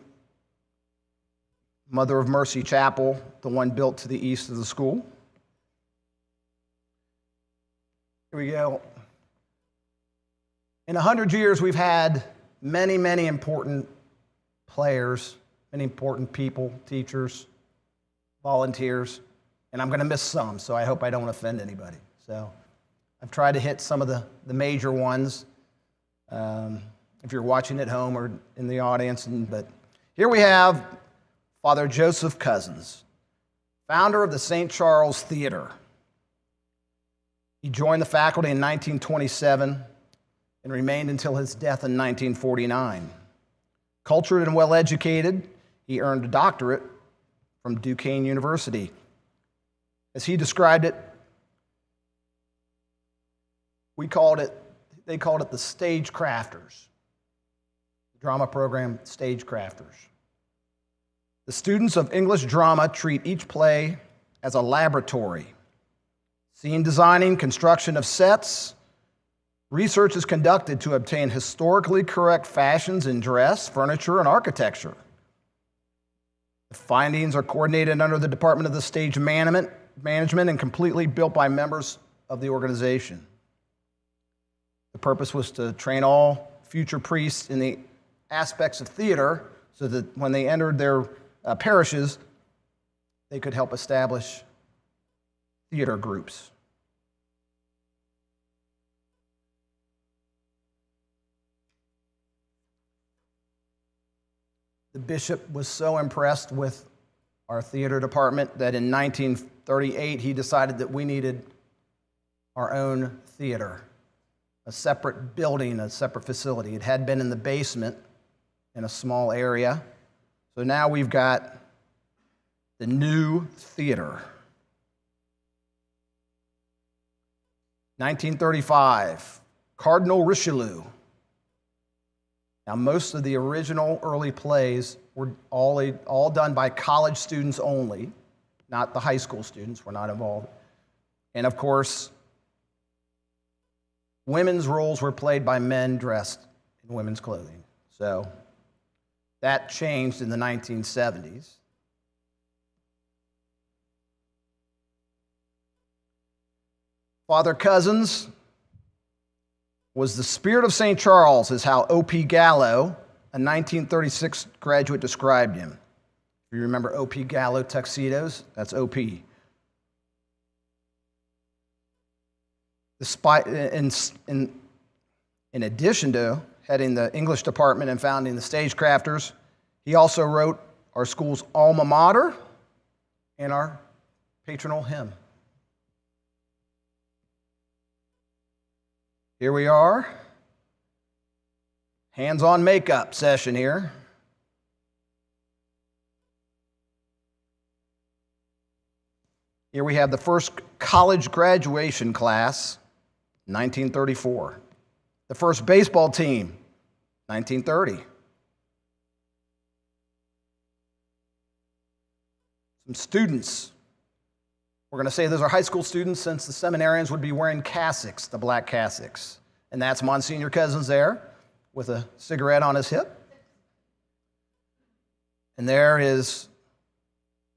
Mother of Mercy Chapel, the one built to the east of the school. Here we go. In 100 years, we've had many, many important players, many important people, teachers, volunteers, and I'm going to miss some, so I hope I don't offend anybody. So I've tried to hit some of the major ones, if you're watching at home or in the audience. But here we have Father Joseph Cousins, founder of the St. Charles Theater. He joined the faculty in 1927 and remained until his death in 1949. Cultured and well-educated, he earned a doctorate from Duquesne University. As he described it, they called it the Stage Crafters. The drama program, Stage Crafters. The students of English drama treat each play as a laboratory. Scene designing, construction of sets, research is conducted to obtain historically correct fashions in dress, furniture, and architecture. The findings are coordinated under the Department of the Stage Management and completely built by members of the organization. The purpose was to train all future priests in the aspects of theater so that when they entered their parishes, they could help establish theater groups. The bishop was so impressed with our theater department that in 1938 he decided that we needed our own theater, a separate building, a separate facility. It had been in the basement in a small area. So now we've got the new theater. 1935, Cardinal Richelieu. Now, most of the original early plays were all done by college students only, not the high school students were not involved. And of course, women's roles were played by men dressed in women's clothing. So that changed in the 1970s. Father Cousins was the spirit of St. Charles, is how O.P. Gallo, a 1936 graduate, described him. If you remember O.P. Gallo tuxedos, that's O.P. Despite, in addition to heading the English department and founding the Stage Crafters, he also wrote our school's alma mater and our patronal hymn. Here we are, hands-on makeup session here. Here we have the first college graduation class, 1934. The first baseball team, 1930. Some students. We're going to say those are high school students since the seminarians would be wearing cassocks, the black cassocks. And that's Monsignor Cousins there with a cigarette on his hip. And there is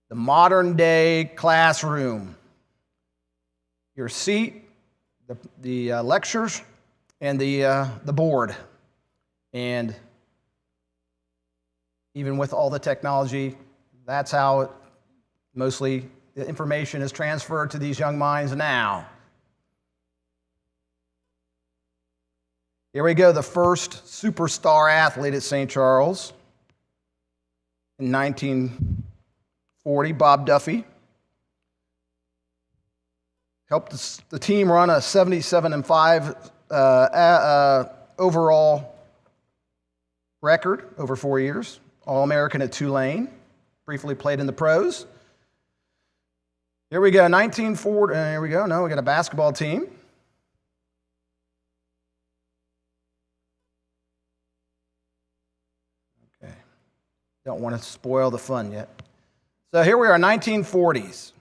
the modern day classroom. Your seat, the lectures, and the board. And even with all the technology, that's how mostly the information is transferred to these young minds now. Here we go, the first superstar athlete at St. Charles. In 1940, Bob Duffy helped the team run a 77-5 overall record over 4 years. All-American at Tulane, briefly played in the pros. Here we go, 1940, here we go, no, we got a basketball team. Don't want to spoil the fun yet. So here we are, 1940s.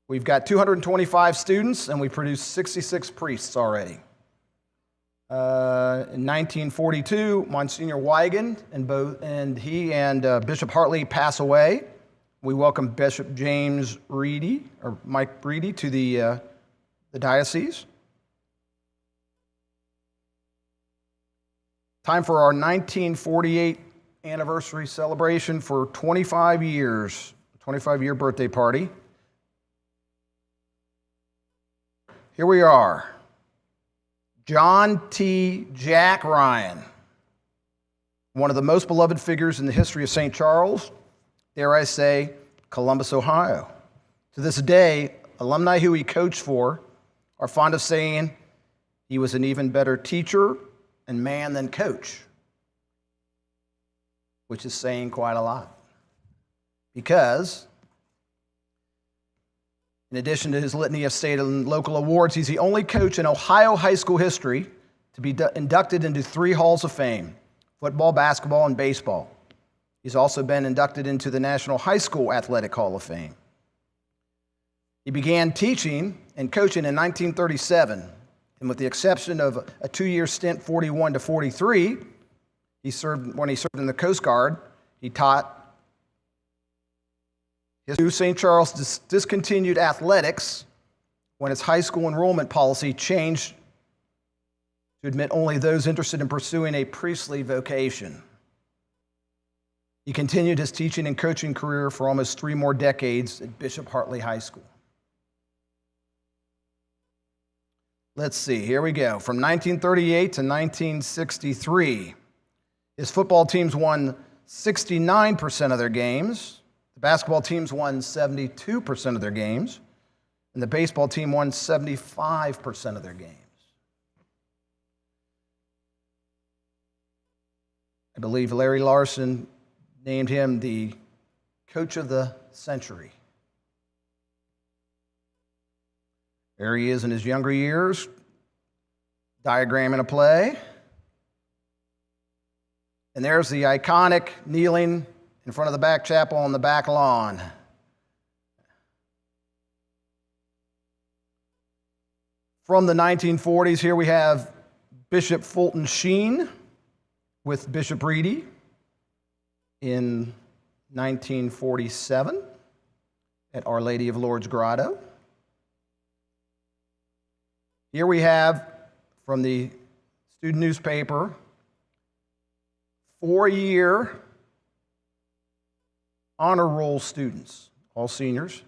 We've got 225 students, and we produced 66 priests already. In 1942, Monsignor Wigan and he and Bishop Hartley pass away. We welcome Bishop James Reedy, or Mike Reedy, to the diocese. Time for our 1948 anniversary celebration for 25 years, 25-year birthday party. Here we are. John T. Jack Ryan, one of the most beloved figures in the history of St. Charles, dare I say, Columbus, Ohio. To this day, alumni who he coached for are fond of saying he was an even better teacher and man than coach, which is saying quite a lot. Because, in addition to his litany of state and local awards, he's the only coach in Ohio high school history to be inducted into 3 halls of fame: football, basketball, and baseball. He's also been inducted into the National High School Athletic Hall of Fame. He began teaching and coaching in 1937, and with the exception of a 2-year stint, 41 to 43, when he served in the Coast Guard, he taught. St. Charles discontinued athletics when its high school enrollment policy changed to admit only those interested in pursuing a priestly vocation. He continued his teaching and coaching career for almost 3 more decades at Bishop Hartley High School. Let's see, here we go. From 1938 to 1963, his football teams won 69% of their games. The basketball teams won 72% of their games, and the baseball team won 75% of their games. I believe Larry Larson named him the coach of the century. There he is in his younger years, diagramming a play. And there's the iconic kneeling in front of the back chapel on the back lawn. From the 1940s, here we have Bishop Fulton Sheen with Bishop Reedy in 1947 at Our Lady of Lourdes Grotto. Here we have, from the student newspaper, 4-year honor roll students, all seniors.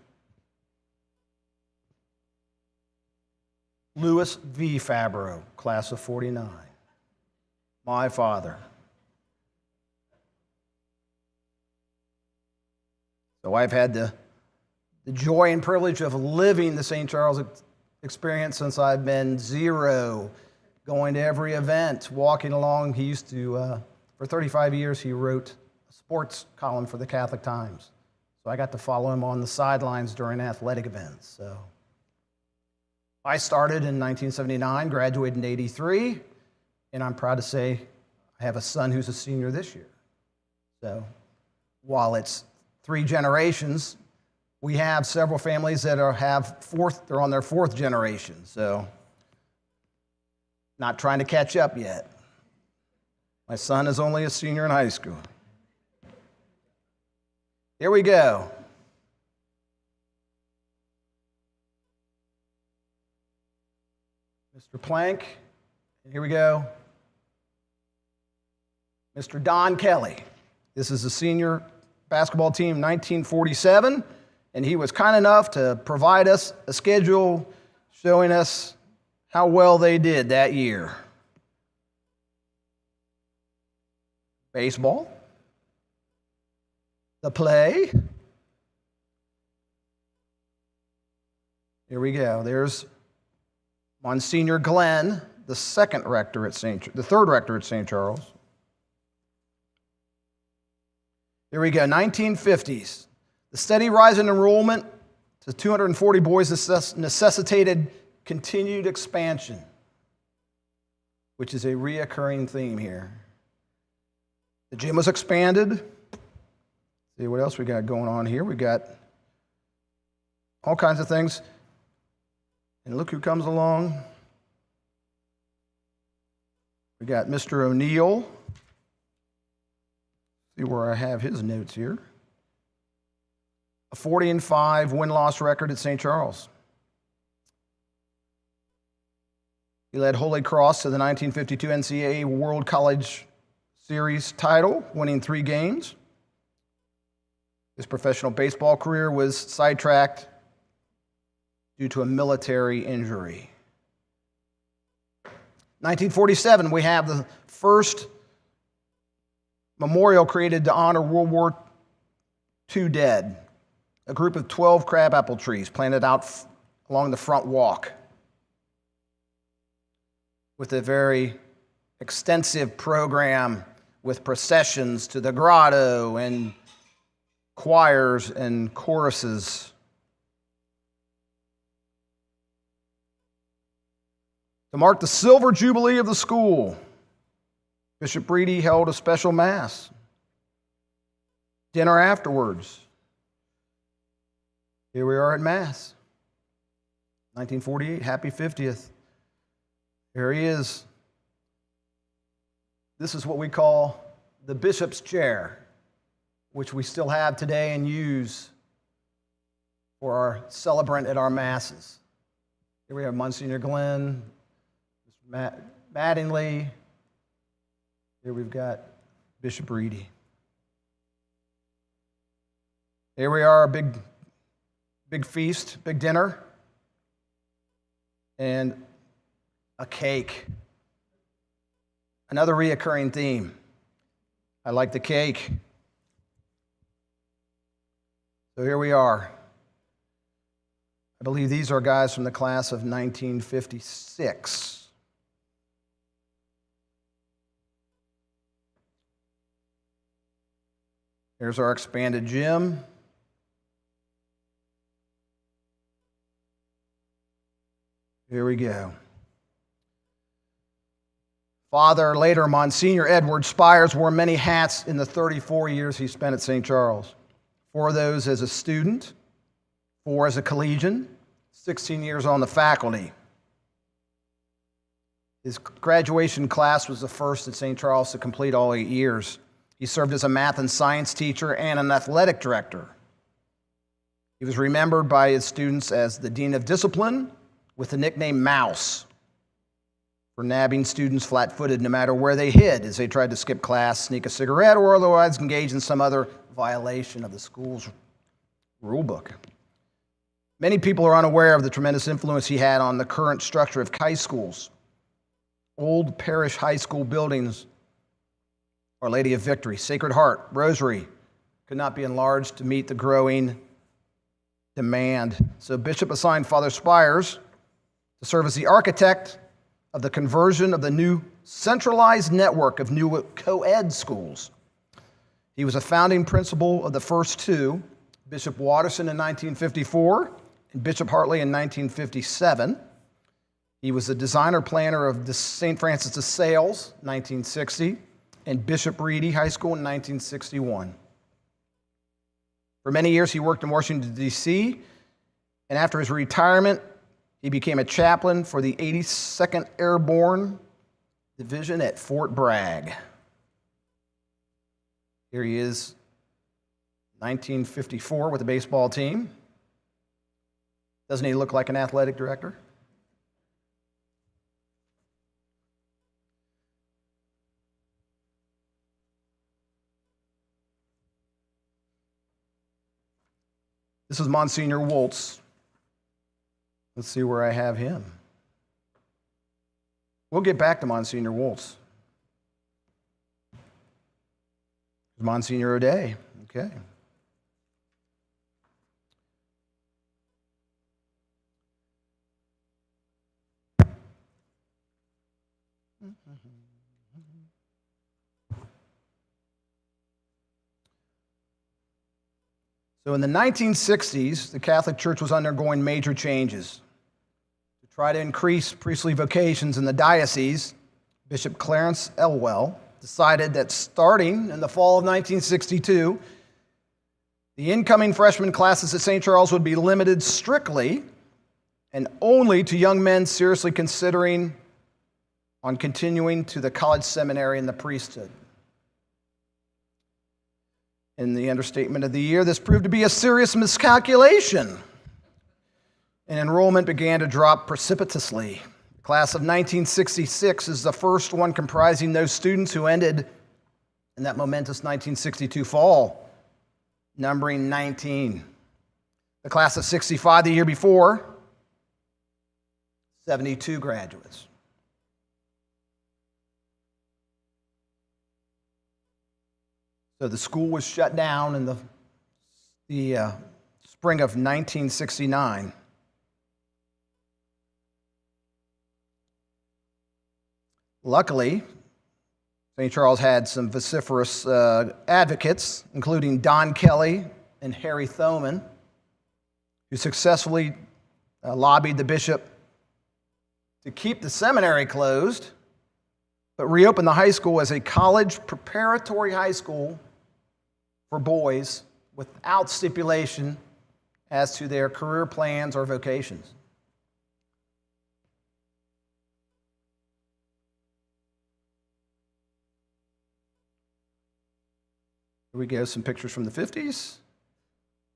Louis V. Fabro, class of 49. My father. So I've had the joy and privilege of living the St. Charles experience since I've been 0, going to every event, walking along. He used to, for 35 years, he wrote sports column for the Catholic Times. So I got to follow him on the sidelines during athletic events. So I started in 1979, graduated in 83, and I'm proud to say I have a son who's a senior this year. So while it's 3 generations, we have several families that they're on their 4th generation. So not trying to catch up yet. My son is only a senior in high school. Here we go. Mr. Plank, and here we go. Mr. Don Kelly. This is the senior basketball team, 1947, and he was kind enough to provide us a schedule showing us how well they did that year. Baseball. The play. Here we go. There's Monsignor Glenn, the third rector at St. Charles. Here we go, 1950s. The steady rise in enrollment to 240 boys necessitated continued expansion, which is a reoccurring theme here. The gym was expanded. See what else we got going on here. We got all kinds of things. And look who comes along. We got Mr. O'Neill. See where I have his notes here. A 40-5 win-loss record at St. Charles. He led Holy Cross to the 1952 NCAA World College Series title, winning 3 games. His professional baseball career was sidetracked due to a military injury. 1947, we have the first memorial created to honor World War II dead. A group of 12 crabapple trees planted out along the front walk with a very extensive program with processions to the grotto and choirs and choruses. To mark the silver jubilee of the school, Bishop Breedy held a special mass. Dinner afterwards. Here we are at Mass. 1948, happy 50th. Here he is. This is what we call the bishop's chair, which we still have today and use for our celebrant at our masses. Here we have Monsignor Glenn, Mr. Mattingly. Here we've got Bishop Reedy. Here we are, a big feast, big dinner, and a cake. Another reoccurring theme. I like the cake. So here we are. I believe these are guys from the class of 1956. Here's our expanded gym. Here we go. Father, later Monsignor Edward Spires, wore many hats in the 34 years he spent at St. Charles. 4 of those as a student, 4 as a collegian, 16 years on the faculty. His graduation class was the first at St. Charles to complete all 8 years. He served as a math and science teacher and an athletic director. He was remembered by his students as the Dean of Discipline with the nickname Mouse for nabbing students flat-footed no matter where they hid as they tried to skip class, sneak a cigarette, or otherwise engage in some other violation of the school's rule book. Many people are unaware of the tremendous influence he had on the current structure of high schools. Old parish high school buildings, Our Lady of Victory, Sacred Heart, Rosary, could not be enlarged to meet the growing demand. So Bishop assigned Father Spires to serve as the architect of the conversion of the new centralized network of new co-ed schools. He was a founding principal of the first 2, Bishop Watterson in 1954 and Bishop Hartley in 1957. He was the designer planner of the St. Francis de Sales, 1960, and Bishop Reedy High School in 1961. For many years, he worked in Washington, D.C., and after his retirement, he became a chaplain for the 82nd Airborne Division at Fort Bragg. Here he is, 1954 with the baseball team. Doesn't he look like an athletic director? This is Monsignor Woltz. Let's see where I have him. We'll get back to Monsignor Woltz. Monsignor O'Day, okay. So in the 1960s, the Catholic Church was undergoing major changes. To try to increase priestly vocations in the diocese, Bishop Clarence Elwell decided that starting in the fall of 1962, The incoming freshman classes at St. Charles would be limited strictly and only to young men seriously considering on continuing to the college seminary and the priesthood. In the understatement of the year, this proved to be a serious miscalculation, and enrollment began to drop precipitously. The class of 1966 is the first one comprising those students who ended in that momentous 1962 fall, numbering 19. The class of 65 the year before, 72 graduates. So the school was shut down in the spring of 1969. Luckily, St. Charles had some vociferous advocates, including Don Kelly and Harry Thoman, who successfully lobbied the bishop to keep the seminary closed, but reopen the high school as a college preparatory high school for boys without stipulation as to their career plans or vocations. Here we go, some pictures from the 50s.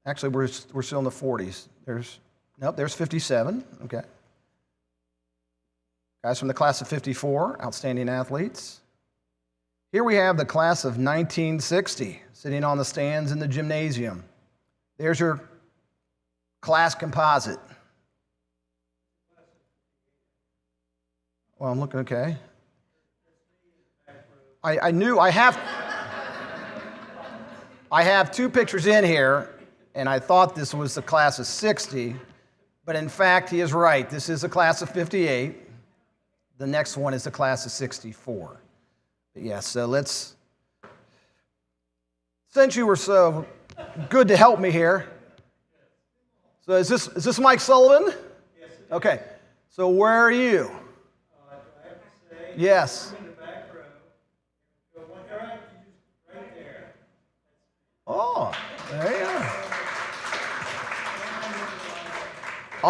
Actually, we're still in the 40s. There's 57, okay. Guys from the class of 54, outstanding athletes. Here we have the class of 1960, sitting on the stands in the gymnasium. There's your class composite. Well, I'm looking okay. I knew I have two pictures in here, and I thought this was the class of 60, but in fact, he is right. This is a class of 58. The next one is the class of 64. But yeah, so since you were so good to help me here. So is this Mike Sullivan? Yes. Okay. So where are you? I have to say, yes. I'm in the back row. Go one right, right there. Oh, there you are.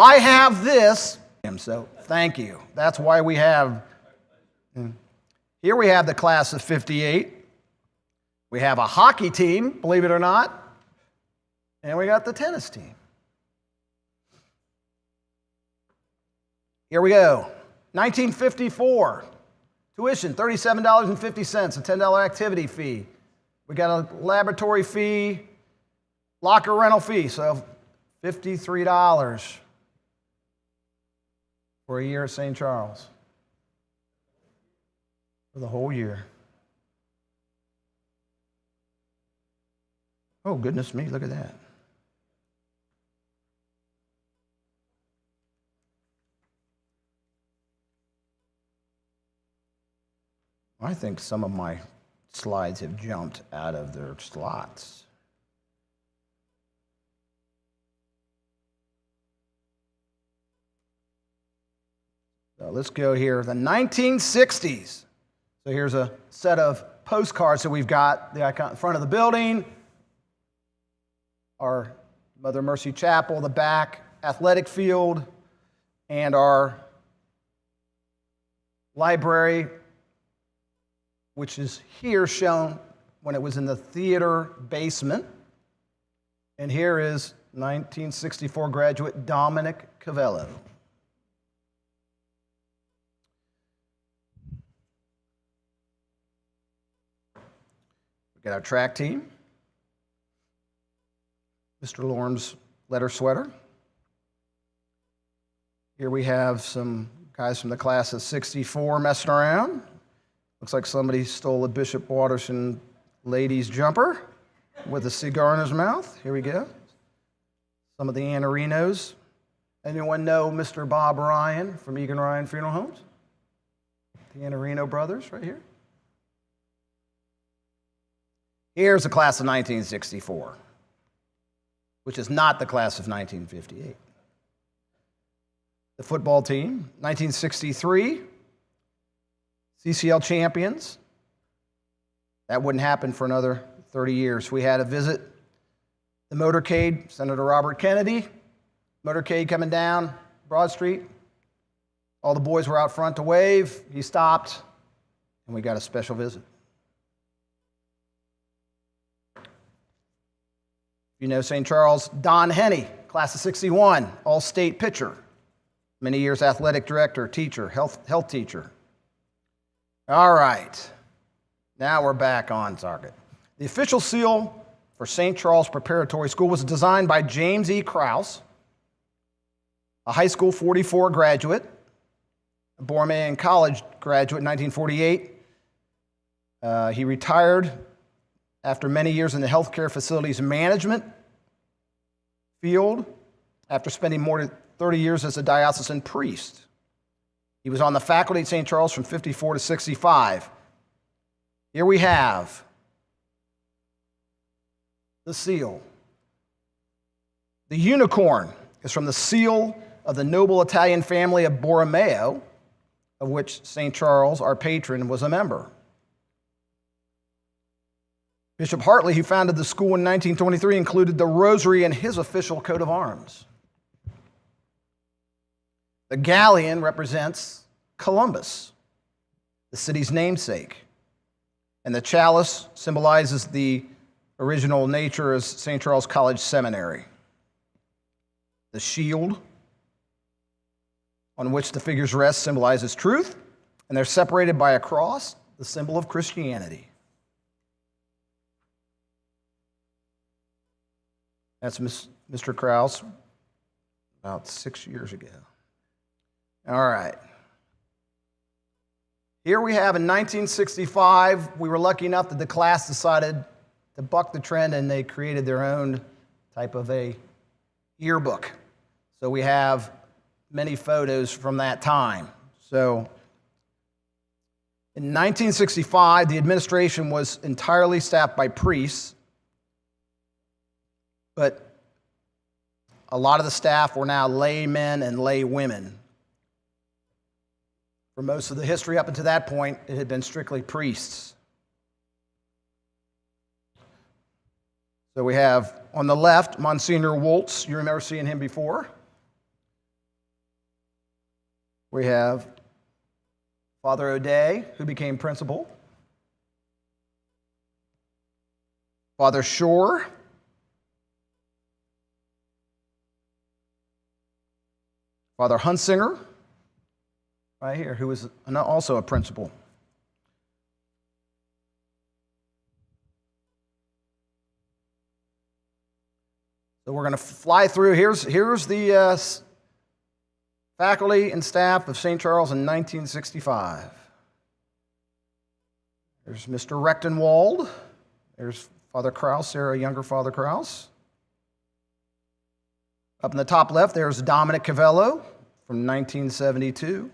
I have this. So thank you. That's why we have. Here we have the class of 58. We have a hockey team, believe it or not. And we got the tennis team. Here we go. 1954. Tuition, $37.50, a $10 activity fee. We got a laboratory fee, locker rental fee, so $53 for a year at St. Charles. For the whole year. Oh, goodness me, look at that. I think some of my slides have jumped out of their slots. So let's go here, the 1960s. So here's a set of postcards that we've got. The icon in front of the building, our Mother Mercy Chapel, the back athletic field, and our library, which is here shown when it was in the theater basement. And here is 1964 graduate Dominic Cavello. We got our track team. Mr. Lorne's letter sweater. Here we have some guys from the class of 64 messing around. Looks like somebody stole a Bishop Watterson ladies jumper with a cigar in his mouth. Here we go. Some of the Annarinos. Anyone know Mr. Bob Ryan from Egan Ryan Funeral Homes? The Annarino brothers right here. Here's the class of 1964, which is not the class of 1958. The football team, 1963. CCL champions. That wouldn't happen for another 30 years. We had a visit The motorcade, Senator Robert Kennedy, motorcade coming down Broad Street. All the boys were out front to wave. He stopped, and we got a special visit. You know St. Charles, Don Henney, class of 61, all-state pitcher. Many years athletic director, teacher, health teacher. All right, now we're back on target. The official seal for St. Charles Preparatory School was designed by James E. Krause, a high school 44 graduate, a Borromean College graduate in 1948. He retired after many years in the healthcare facilities management field, after spending more than 30 years as a diocesan priest. He was on the faculty at St. Charles from 54 to 65. Here we have the seal. The unicorn is from the seal of the noble Italian family of Borromeo, of which St. Charles, our patron, was a member. Bishop Hartley, who founded the school in 1923, included the rosary in his official coat of arms. The galleon represents Columbus, the city's namesake, and the chalice symbolizes the original nature as St. Charles College Seminary. The shield on which the figures rest symbolizes truth, and they're separated by a cross, the symbol of Christianity. That's Mr. Krause about 6 years ago. All right. Here we have in 1965, we were lucky enough that the class decided to buck the trend and they created their own type of a yearbook. So we have many photos from that time. So in 1965, the administration was entirely staffed by priests, but a lot of the staff were now laymen and laywomen. For most of the history up until that point, it had been strictly priests. So we have on the left, Monsignor Woltz. You remember seeing him before. We have Father O'Day, who became principal. Father Shore. Father Hunsinger, right here, who was also a principal. So we're going to fly through. Here's the faculty and staff of St. Charles in 1965. There's Mr. Rechtenwald. There's Father Krause, there, a younger Father Krause. Up in the top left, there's Dominic Cavello from 1972.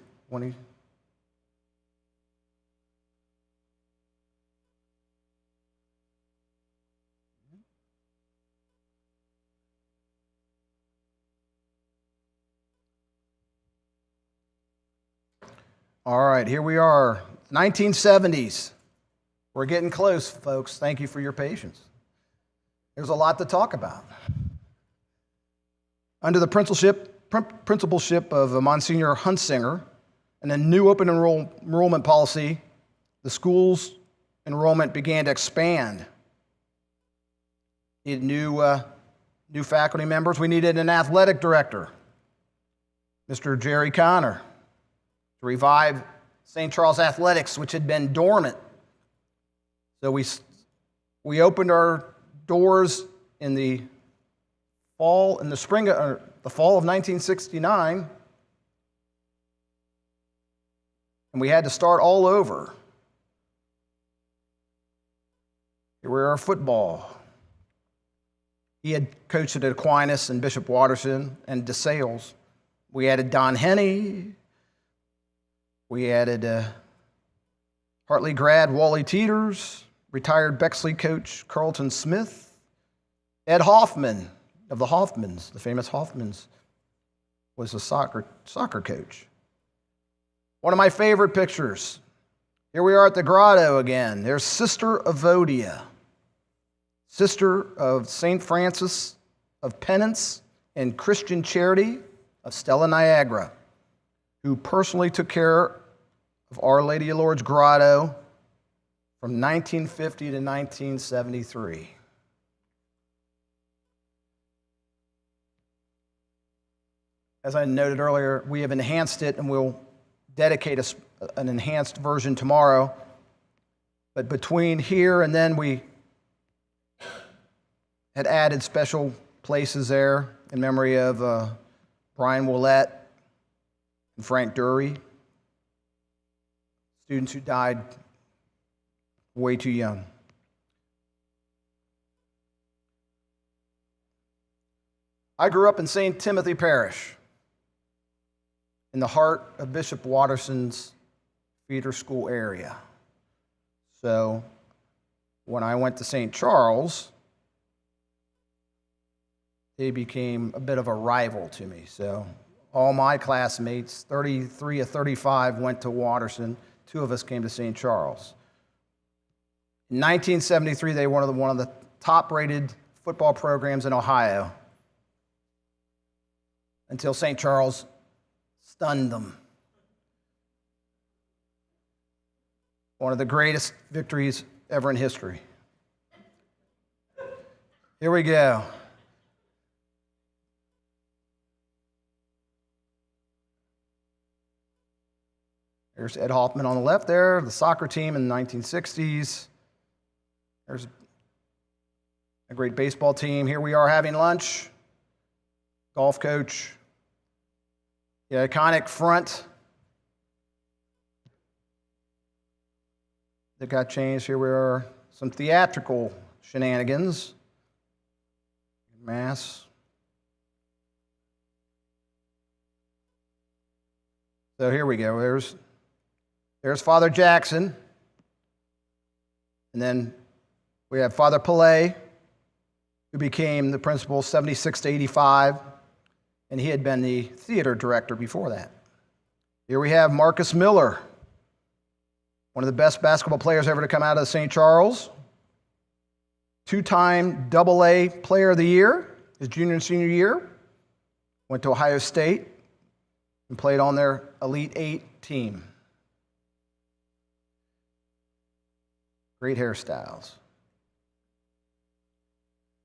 All right, here we are, 1970s. We're getting close, folks. Thank you for your patience. There's a lot to talk about. Under the principalship of Monsignor Hunsinger and a new open enrollment policy, the school's enrollment began to expand. We needed new faculty members. We needed an athletic director, Mr. Jerry Connor, to revive St. Charles Athletics, which had been dormant. So we opened our doors in the fall of 1969, and we had to start all over. Here we are, football. He had coached at Aquinas and Bishop Watterson and DeSales. We added Don Henney. We added Hartley grad Wally Teeters, retired Bexley coach Carlton Smith, Ed Hoffman of the Hoffmans, the famous Hoffmans, was a soccer coach. One of my favorite pictures. Here we are at the grotto again. There's Sister Evodia. Sister of St. Francis of Penance and Christian Charity of Stella Niagara, who personally took care of Our Lady of Lourdes Grotto from 1950 to 1973. As I noted earlier, we have enhanced it, and we'll dedicate an enhanced version tomorrow. But between here and then, we had added special places there in memory of Brian Willett and Frank Dury, students who died way too young. I grew up in St. Timothy Parish, in the heart of Bishop Watterson's feeder school area. So when I went to St. Charles, they became a bit of a rival to me. So all my classmates, 33 of 35, went to Watterson. 2 of us came to St. Charles. In 1973, they were one of the top-rated football programs in Ohio, until St. Charles stunned them. One of the greatest victories ever in history. Here we go. There's Ed Hoffman on the left there, the soccer team in the 1960s. There's a great baseball team. Here we are having lunch. Golf coach. The iconic front that got changed. Here we are. Some theatrical shenanigans. Mass. So here we go. There's Father Jackson. And then we have Father Pillay, who became the principal 76 to 85. And he had been the theater director before that. Here we have Marcus Miller, one of the best basketball players ever to come out of St. Charles. 2-time AA Player of the Year, his junior and senior year. Went to Ohio State and played on their Elite 8 team. Great hairstyles.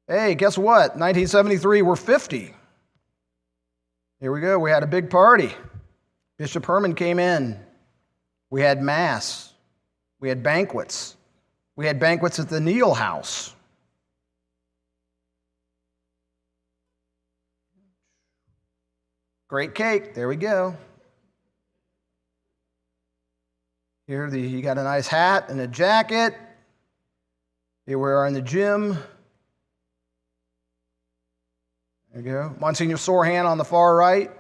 Hey, guess what? 1973, we're 50. Here we go. We had a big party. Bishop Herman came in. We had Mass. We had banquets. We had banquets at the Neal House. Great cake. There we go. Here, you got a nice hat and a jacket. Here we are in the gym. There you go. Monsignor Sorhan on the far right.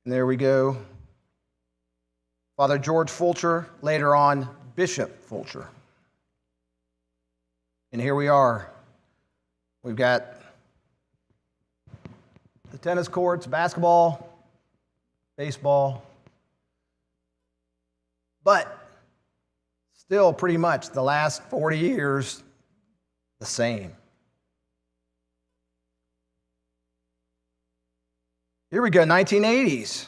And there we go. Father George Fulcher, later on Bishop Fulcher. And here we are. We've got the tennis courts, basketball, baseball, but still pretty much the last 40 years the same. Here we go, 1980s.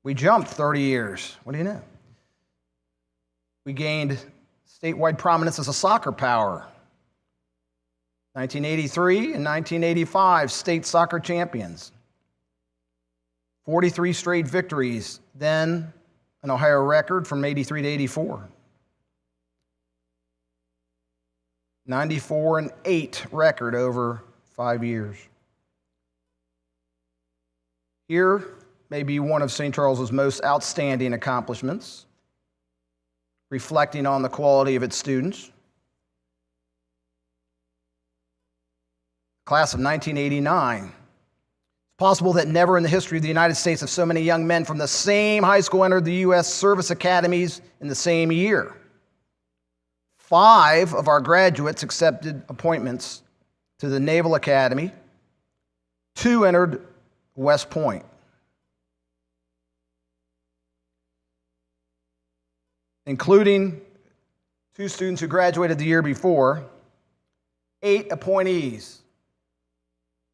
We jumped 30 years. What do you know? We gained statewide prominence as a soccer power. 1983 and 1985, state soccer champions. 43 straight victories, then an Ohio record from 83 to 84. 94-8 record over 5 years. Here may be one of St. Charles's most outstanding accomplishments, reflecting on the quality of its students. Class of 1989. It's possible that never in the history of the United States have so many young men from the same high school entered the U.S. service academies in the same year. 5 of our graduates accepted appointments to the Naval Academy. 2 entered West Point. including 2 students who graduated the year before, 8 appointees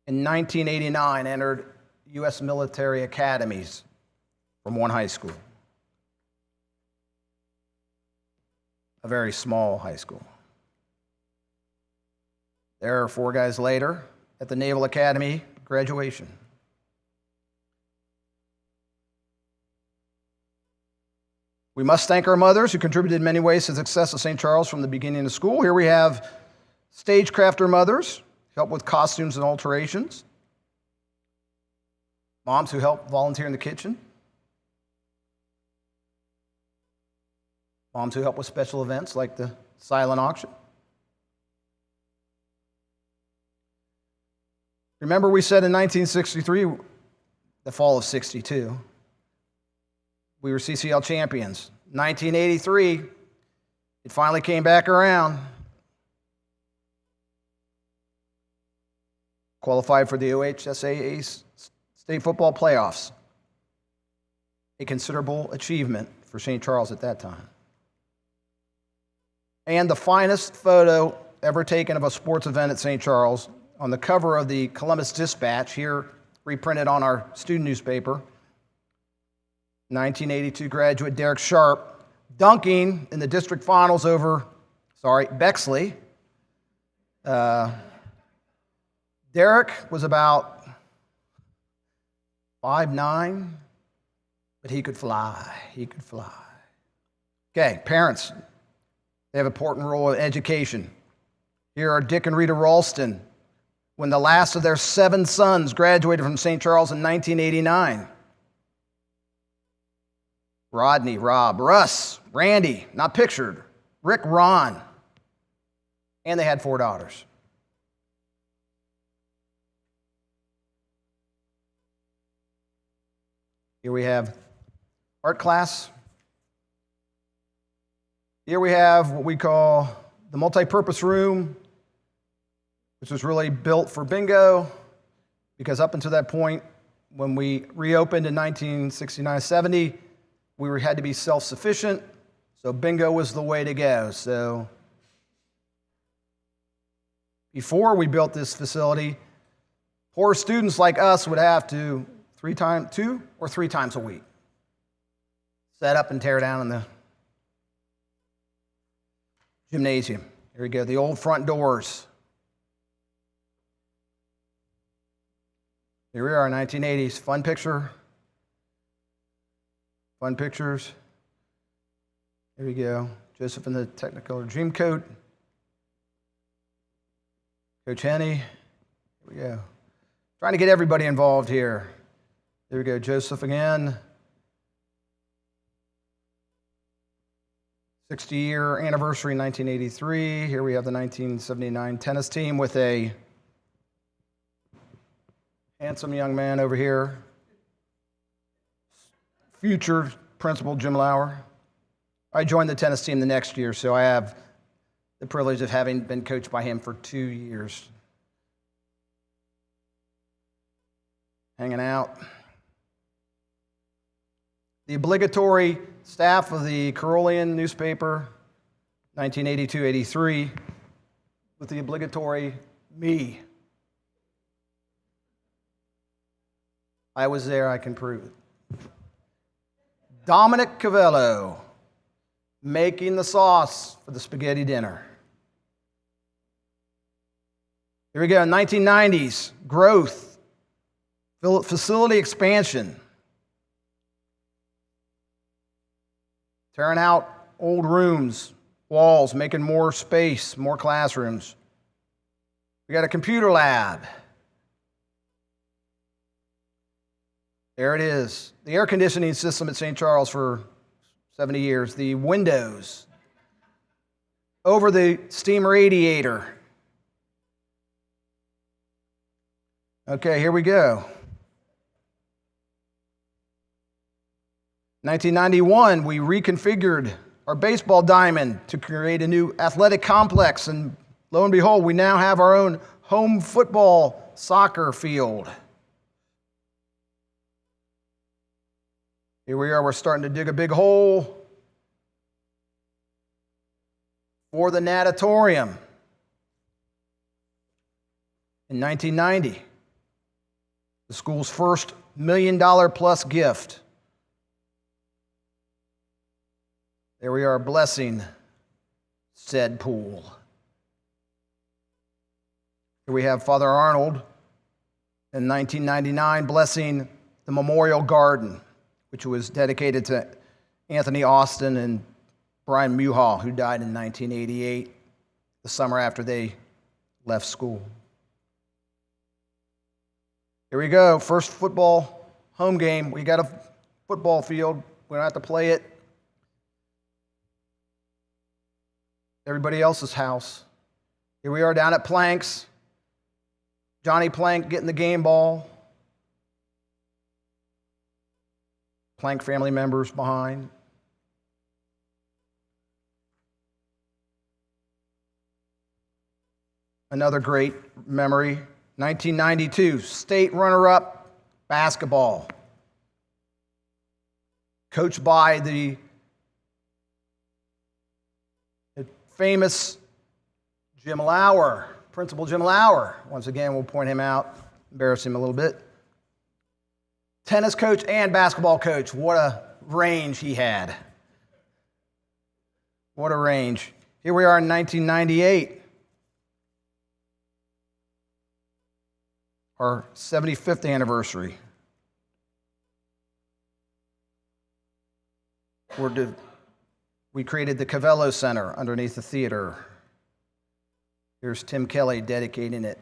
in 1989 entered U.S. military academies from one high school, a very small high school. There are 4 guys later at the Naval Academy graduation. We must thank our mothers who contributed in many ways to the success of St. Charles from the beginning of school. Here we have stagecrafter mothers, help with costumes and alterations. Moms who help volunteer in the kitchen. Moms who help with special events like the silent auction. Remember, we said in 1963, the fall of 62, we were CCL champions. 1983, it finally came back around. Qualified for the OHSAA state football playoffs. A considerable achievement for St. Charles at that time. And the finest photo ever taken of a sports event at St. Charles on the cover of the Columbus Dispatch, here reprinted on our student newspaper. 1982 graduate Derek Sharp dunking in the district finals over, Bexley. Derek was about 5'9", but he could fly. He could fly. Okay, parents, they have an important role in education. Here are Dick and Rita Ralston, when the last of their 7 sons graduated from St. Charles in 1989. Rodney, Rob, Russ, Randy, not pictured, Rick, Ron, and they had 4 daughters. Here we have art class. Here we have what we call the multi-purpose room, which was really built for bingo, because up until that point, when we reopened in 1969-70, we had to be self-sufficient, so bingo was the way to go. So before we built this facility, poor students like us would have to 2 or 3 times a week set up and tear down in the gymnasium. Here we go, the old front doors. Here we are, 1980s. Fun picture. Fun pictures. Here we go. Joseph in the Technicolor Dreamcoat. Coach Henny. Here we go. Trying to get everybody involved here. There we go, Joseph again. 60-year anniversary in 1983. Here we have the 1979 tennis team with a handsome young man over here. Future Principal Jim Lauer. I joined the tennis team the next year, so I have the privilege of having been coached by him for 2 years. Hanging out. The obligatory staff of the Carolean newspaper, 1982-83, with the obligatory me. I was there, I can prove it. Dominic Cavello, making the sauce for the spaghetti dinner. Here we go, 1990s, growth, facility expansion. Tearing out old rooms, walls, making more space, more classrooms. We got a computer lab. There it is. The air conditioning system at St. Charles for 70 years. The windows over the steam radiator. Okay, here we go. 1991, we reconfigured our baseball diamond to create a new athletic complex, and lo and behold, we now have our own home football soccer field. Here we are, we're starting to dig a big hole. for the natatorium in 1990. The school's first $1 million plus gift. There we are blessing said pool. Here we have Father Arnold in 1999 blessing the Memorial Garden, which was dedicated to Anthony Austin and Brian Muhall, who died in 1988, the summer after they left school. Here we go, first football home game. We got a football field. We don't have to play it. Everybody else's house. Here we are down at Plank's. Johnny Plank getting the game ball. Plank family members behind. Another great memory, 1992, state runner-up basketball. Coached by the famous Jim Lauer, Principal Jim Lauer. Once again, we'll point him out, embarrass him a little bit. Tennis coach and basketball coach. What a range he had. What a range. Here we are in 1998. Our 75th anniversary. We created the Cavello Center underneath the theater. Here's Tim Kelly dedicating it.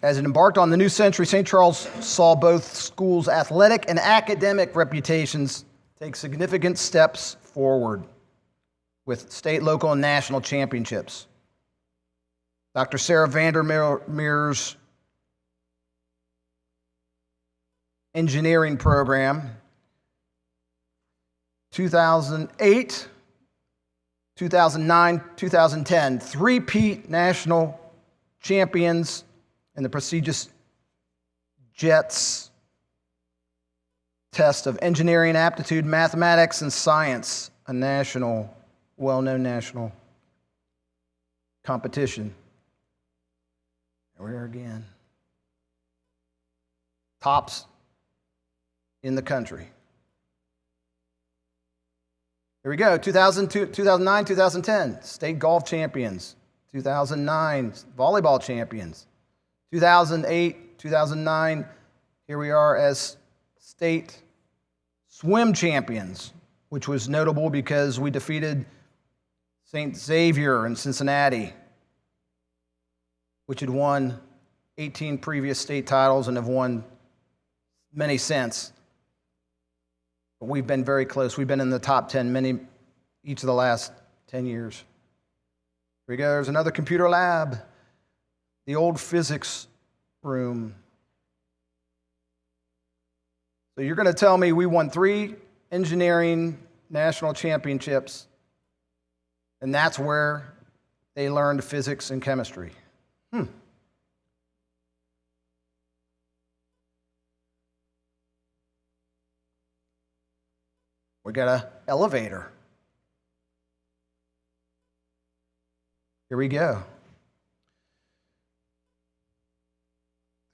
As it embarked on the new century, St. Charles saw both schools' athletic and academic reputations take significant steps forward with state, local, and national championships. Dr. Sarah Vandermeer's engineering program, 2008, 2009, 2010, three-peat national champions in the prestigious JETS test of engineering aptitude, mathematics, and science, a well-known national competition. Here we are again. Tops in the country. Here we go, 2009, 2010, state golf champions. 2009, volleyball champions. 2008, 2009, here we are as state swim champions, which was notable because we defeated St. Xavier in Cincinnati, which had won 18 previous state titles and have won many since. But we've been very close. We've been in the top 10 each of the last 10 years. Here we go. There's another computer lab. The old physics room. So you're going to tell me we won 3 engineering national championships, and that's where they learned physics and chemistry. We got an elevator. Here we go.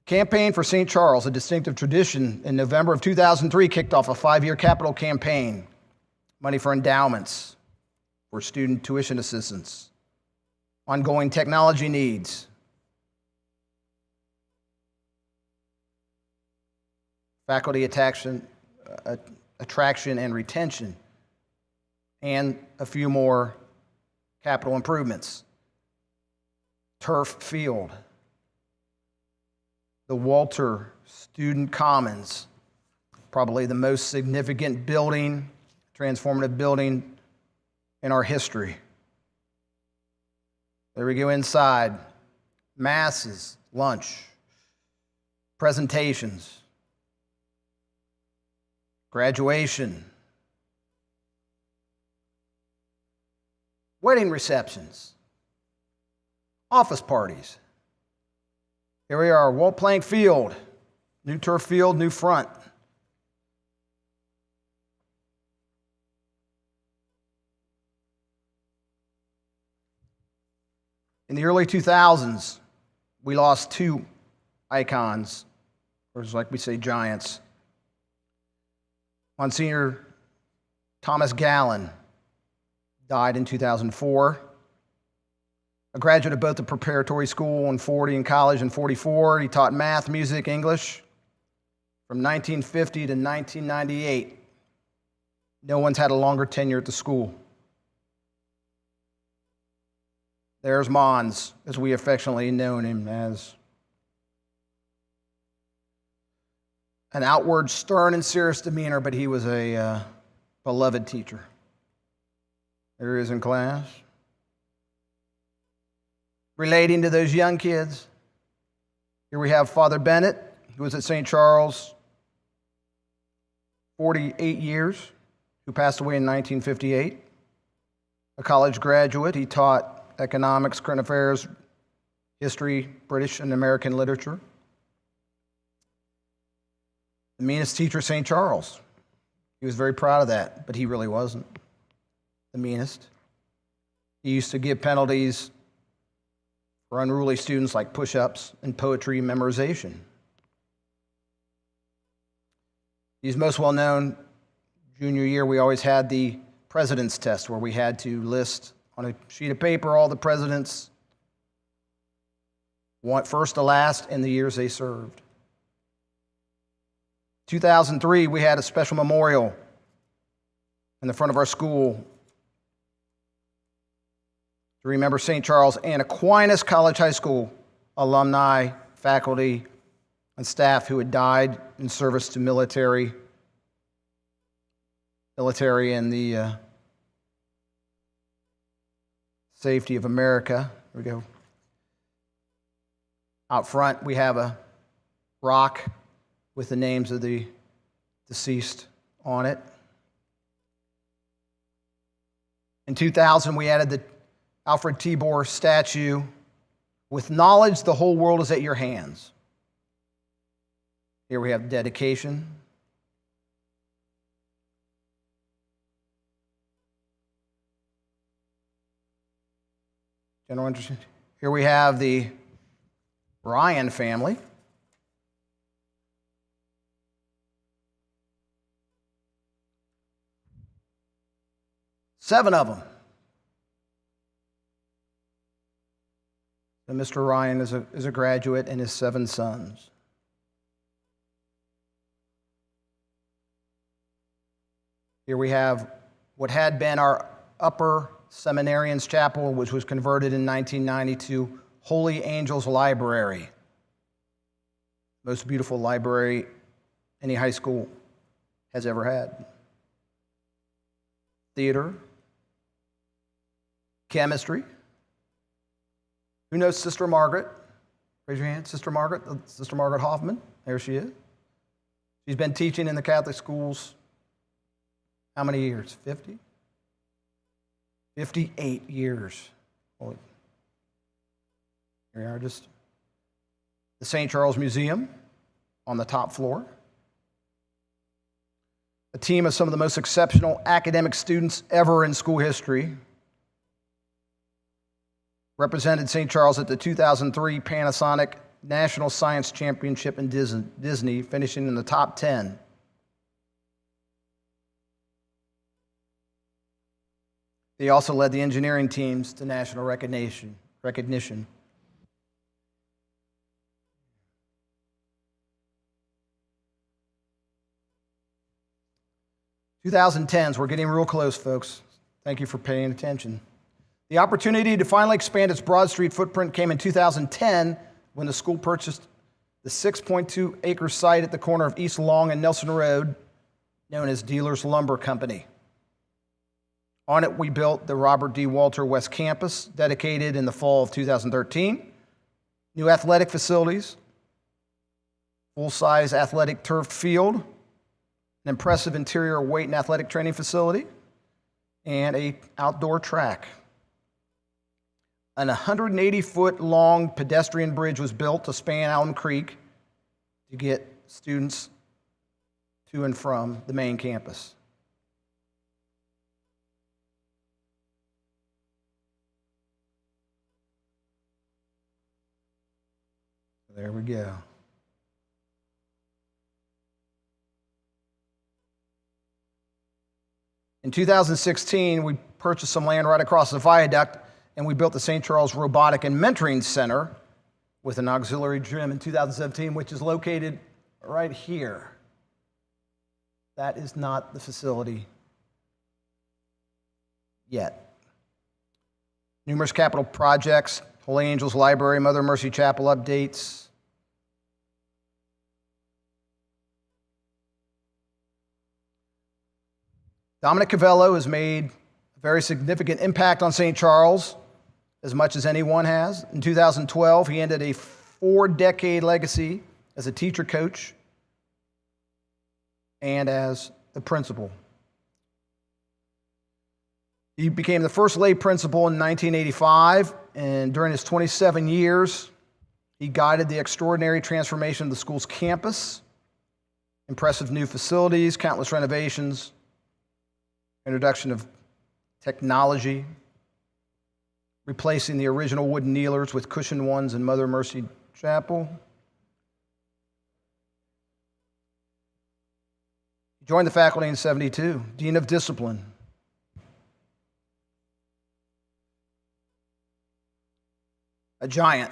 Campaign for St. Charles, a distinctive tradition, in November of 2003 kicked off a 5-year capital campaign. Money for endowments, for student tuition assistance, ongoing technology needs, faculty attraction and retention, and a few more capital improvements. Turf field, the Walter Student Commons, probably the most significant building, transformative building in our history. There we go inside. Masses, lunch, presentations, graduation, wedding receptions, office parties, Here we are, Walt Plank Field. New turf field, new front. In the early 2000s, we lost two icons, or like we say, giants. Monsignor Thomas Gallen died in 2004. A graduate of both the Preparatory School in 40 and college in 44. He taught math, music, English from 1950 to 1998. No one's had a longer tenure at the school. There's Mons, as we affectionately known him as. An outward, stern, and serious demeanor, but he was a beloved teacher. There he is in class. Relating to those young kids. Here we have Father Bennett. He was at St. Charles 48 years, who passed away in 1958. A college graduate. He taught economics, current affairs, history, British and American literature. The meanest teacher at St. Charles. He was very proud of that, but he really wasn't the meanest. He used to give penalties for unruly students like push-ups and poetry memorization. He's most well known. Junior year, we always had the president's test where we had to list on a sheet of paper all the presidents, first to last, and the years they served. 2003, we had a special memorial in the front of our school to remember St. Charles and Aquinas College High School alumni, faculty, and staff who had died in service to military and the safety of America. Here we go. Out front, we have a rock with the names of the deceased on it. In 2000, we added the Alfred Tibor statue, "With knowledge, the whole world is at your hands." Here we have dedication. General interest. Here we have the Ryan family. Seven of them. And Mr. Ryan is a graduate and his 7 sons. Here we have what had been our upper seminarian's chapel, which was converted in 1990 to Holy Angels Library. Most beautiful library any high school has ever had. Theater. Chemistry. Who knows Sister Margaret? Raise your hand. Sister Margaret Hoffman. There she is. She's been teaching in the Catholic schools how many years? 50? 58 years. Well, here we are, just the St. Charles Museum on the top floor. A team of some of the most exceptional academic students ever in school history represented St. Charles at the 2003 Panasonic National Science Championship in Disney, finishing in the top 10. They also led the engineering teams to national recognition. 2010s, we're getting real close, folks. Thank you for paying attention. The opportunity to finally expand its Broad Street footprint came in 2010 when the school purchased the 6.2-acre site at the corner of East Long and Nelson Road, known as Dealers Lumber Company. On it, we built the Robert D. Walter West Campus, dedicated in the fall of 2013. New athletic facilities, full-size athletic turf field, an impressive interior weight and athletic training facility, and an outdoor track. An 180-foot-long pedestrian bridge was built to span Elm Creek to get students to and from the main campus. There we go. In 2016, we purchased some land right across the viaduct, and we built the St. Charles Robotic and Mentoring Center with an auxiliary gym in 2017, which is located right here. That is not the facility yet. Numerous capital projects, Holy Angels Library, Mother Mercy Chapel updates. Dominic Cavello has made a very significant impact on St. Charles, as much as anyone has. In 2012, he ended a 4-decade legacy as a teacher coach and as the principal. He became the first lay principal in 1985, and during his 27 years, he guided the extraordinary transformation of the school's campus, impressive new facilities, countless renovations, introduction of technology, replacing the original wooden kneelers with cushioned ones in Mother Mercy Chapel. He joined the faculty in 1972, Dean of Discipline. A giant.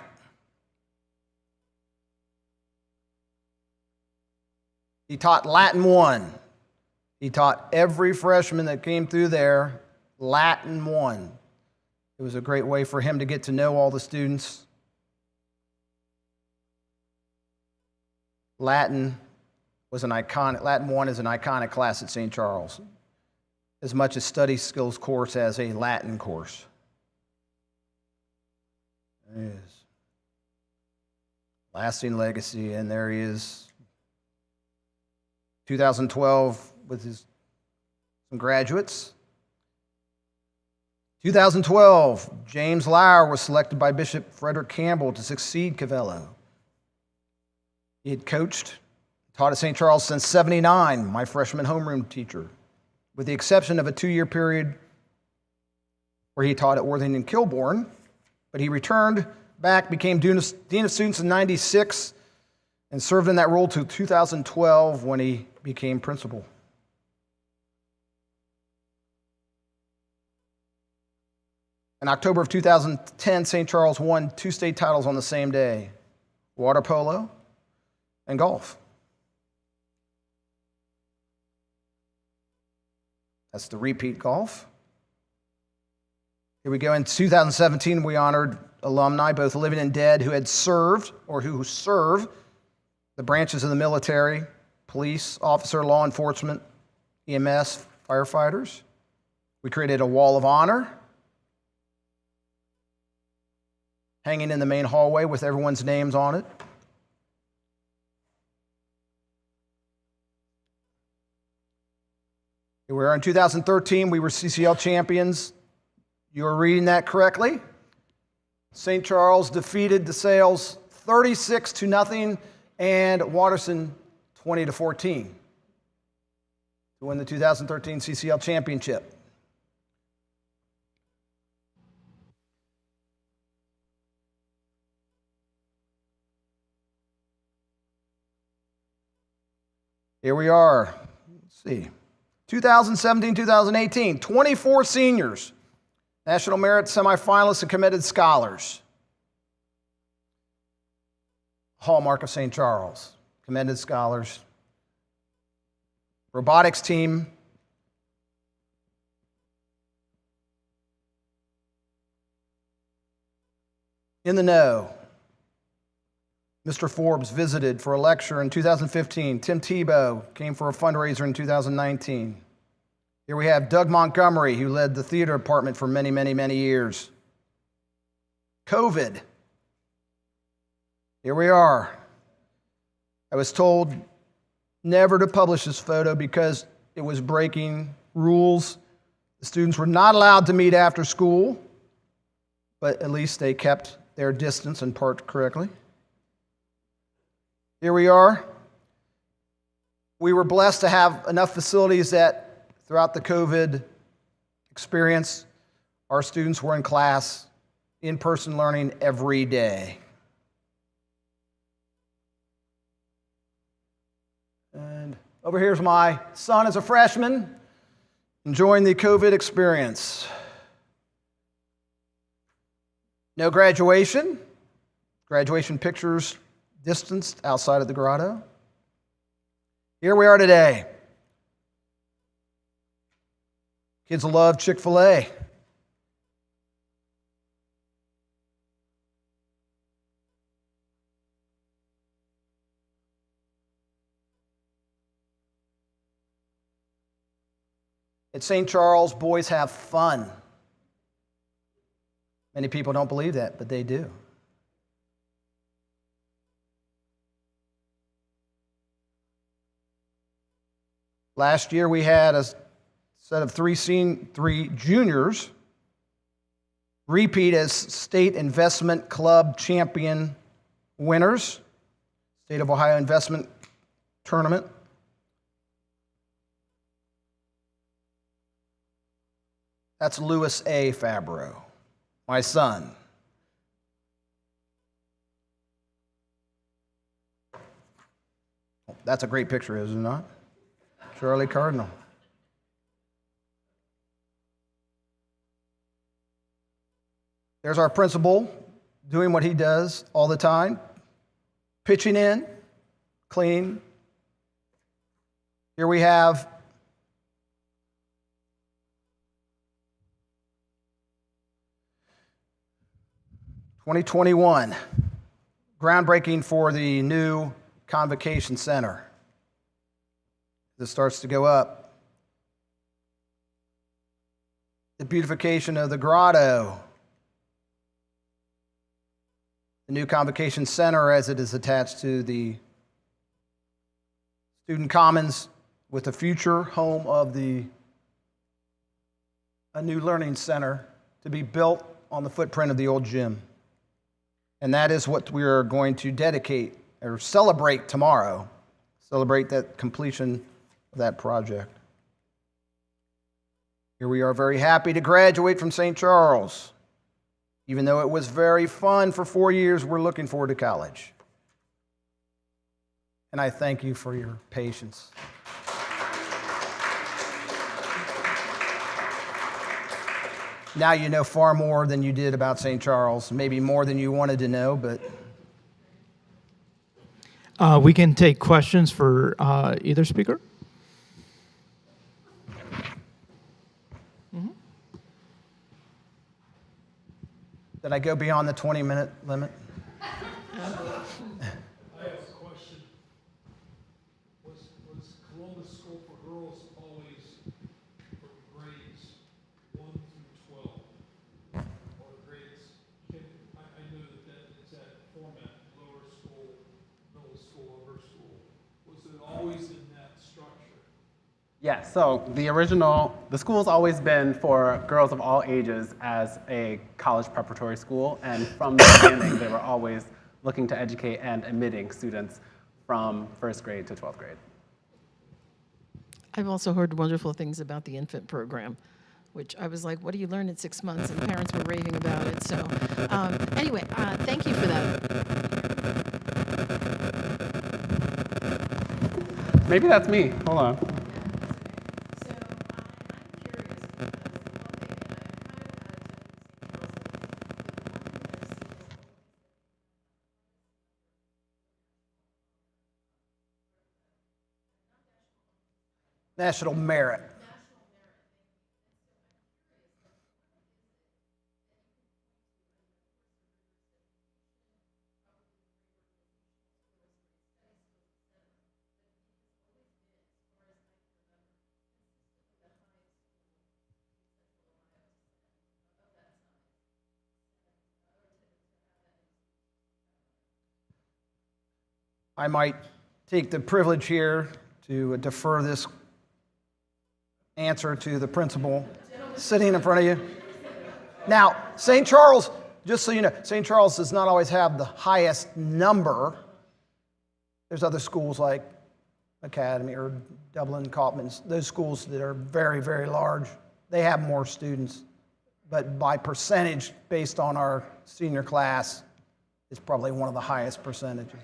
He taught Latin 1. He taught every freshman that came through there Latin 1. It was a great way for him to get to know all the students. Latin 1 is an iconic class at St. Charles, as much as study skills course as a Latin course. There he is. Lasting legacy, and there he is. 2012 with some graduates. 2012, James Lauer was selected by Bishop Frederick Campbell to succeed Cavello. He had coached, taught at St. Charles since '79, my freshman homeroom teacher, with the exception of a 2-year period where he taught at Worthington Kilbourne, but he returned back, became Dean of Students in '96, and served in that role till 2012 when he became principal. In October of 2010, St. Charles won 2 state titles on the same day, water polo and golf. That's the repeat golf. Here we go. In 2017, we honored alumni, both living and dead, who had served or who serve the branches of the military, police, officer, law enforcement, EMS, firefighters. We created a wall of honor hanging in the main hallway with everyone's names on it. Here we are in 2013. We were CCL champions. You are reading that correctly. St. Charles defeated DeSales 36-0 and Watterson 20-14 to win the 2013 CCL championship. Here we are. Let's see. 2017, 2018, 24 seniors, National Merit semifinalists and committed scholars. Hallmark of St. Charles, commended scholars. Robotics team. In the know. Mr. Forbes visited for a lecture in 2015. Tim Tebow came for a fundraiser in 2019. Here we have Doug Montgomery, who led the theater department for many, many, many years. COVID. Here we are. I was told never to publish this photo because it was breaking rules. The students were not allowed to meet after school. but at least they kept their distance and parked correctly. Here we are. We were blessed to have enough facilities that throughout the COVID experience, our students were in class, in-person learning every day. And over here's my son as a freshman, enjoying the COVID experience. No graduation. Graduation pictures distanced outside of the grotto. Here we are today. Kids love Chick-fil-A. At St. Charles, boys have fun. Many people don't believe that, but they do. Last year, we had a set of three juniors repeat as State Investment Club champion winners, State of Ohio Investment Tournament. That's Louis A. Fabro, my son. That's a great picture, is it not? Charlie Cardinal. There's our principal doing what he does all the time, pitching in, clean. Here we have (2021) groundbreaking for the new Convocation Center. This starts to go up. The beautification of the grotto. The new Convocation Center as it is attached to the Student Commons with the future home of a new learning center to be built on the footprint of the old gym. And that is what we are going to dedicate or celebrate tomorrow. Celebrate that completion of that project. Here we are very happy to graduate from St. Charles. Even though it was very fun for 4 years, we're looking forward to college. And I thank you for your patience. Now you know far more than you did about St. Charles, maybe more than you wanted to know, but... We can take questions for either speaker. Did I go beyond the 20-minute limit? I have a question. Was Columbus School for Girls always for grades 1 through 12? Or grades, I know that it's that format, lower school, middle school, upper school. Was it always in that structure? Yeah, so the school's always been for girls of all ages as a college preparatory school, and from the beginning, they were always looking to educate and admitting students from first grade to 12th grade. I've also heard wonderful things about the infant program, which I was like, what do you learn in 6 months? And parents were raving about it. So anyway, thank you for that. Maybe that's me. Hold on. National merit. I might take the privilege here to defer this answer to the principal sitting in front of you. Now, St. Charles just so you know, St. Charles does not always have the highest number. There's other schools like Academy or Dublin, Kaufman's, those schools that are very, very large. They have more students. But by percentage, based on our senior class, it's probably one of the highest percentages.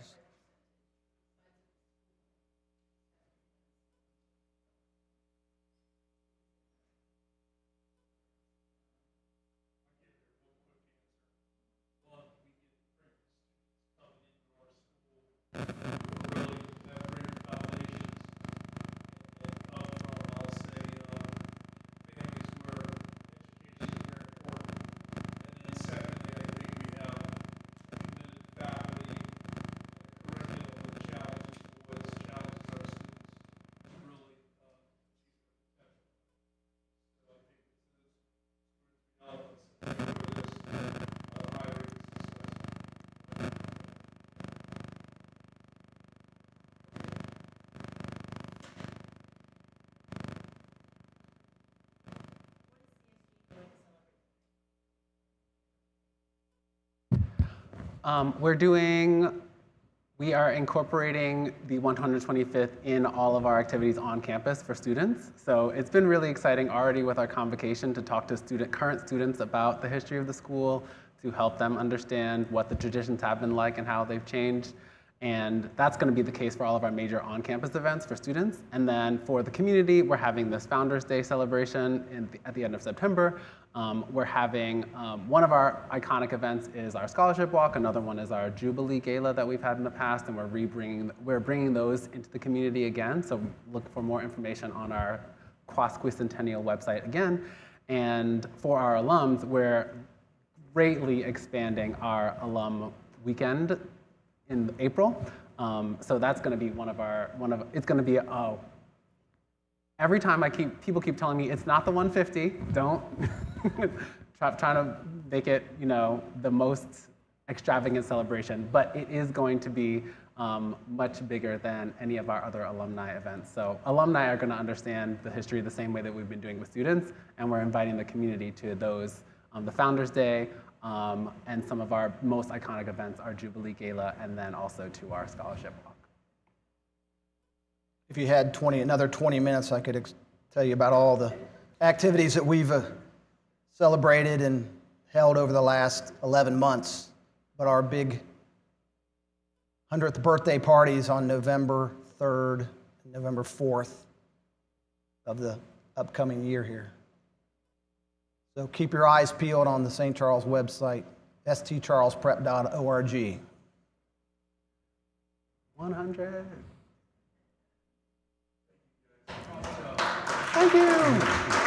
We are incorporating the 125th in all of our activities on campus for students. So it's been really exciting already with our convocation to talk to current students about the history of the school, to help them understand what the traditions have been like and how they've changed. And that's going to be the case for all of our major on-campus events for students. And then for the community, we're having this Founders Day celebration at the end of September. We're having one of our iconic events is our scholarship walk. Another one is our Jubilee Gala that we've had in the past, and we're bringing those into the community again. So look for more information on our Quasquicentennial website again. And for our alums, we're greatly expanding our alum weekend in April. So that's going to be it's going to be, every time people keep telling me it's not the 150, don't, trying to make it, the most extravagant celebration, but it is going to be much bigger than any of our other alumni events. So alumni are going to understand the history the same way that we've been doing with students, and we're inviting the community to those, the Founders Day, and some of our most iconic events, our Jubilee Gala, and then also to our scholarship walk. If you had another 20 minutes, I could tell you about all the activities that we've celebrated and held over the last 11 months. But our big 100th birthday parties on November 3rd and November 4th of the upcoming year here. So keep your eyes peeled on the St. Charles website, stcharlesprep.org. 100. Thank you.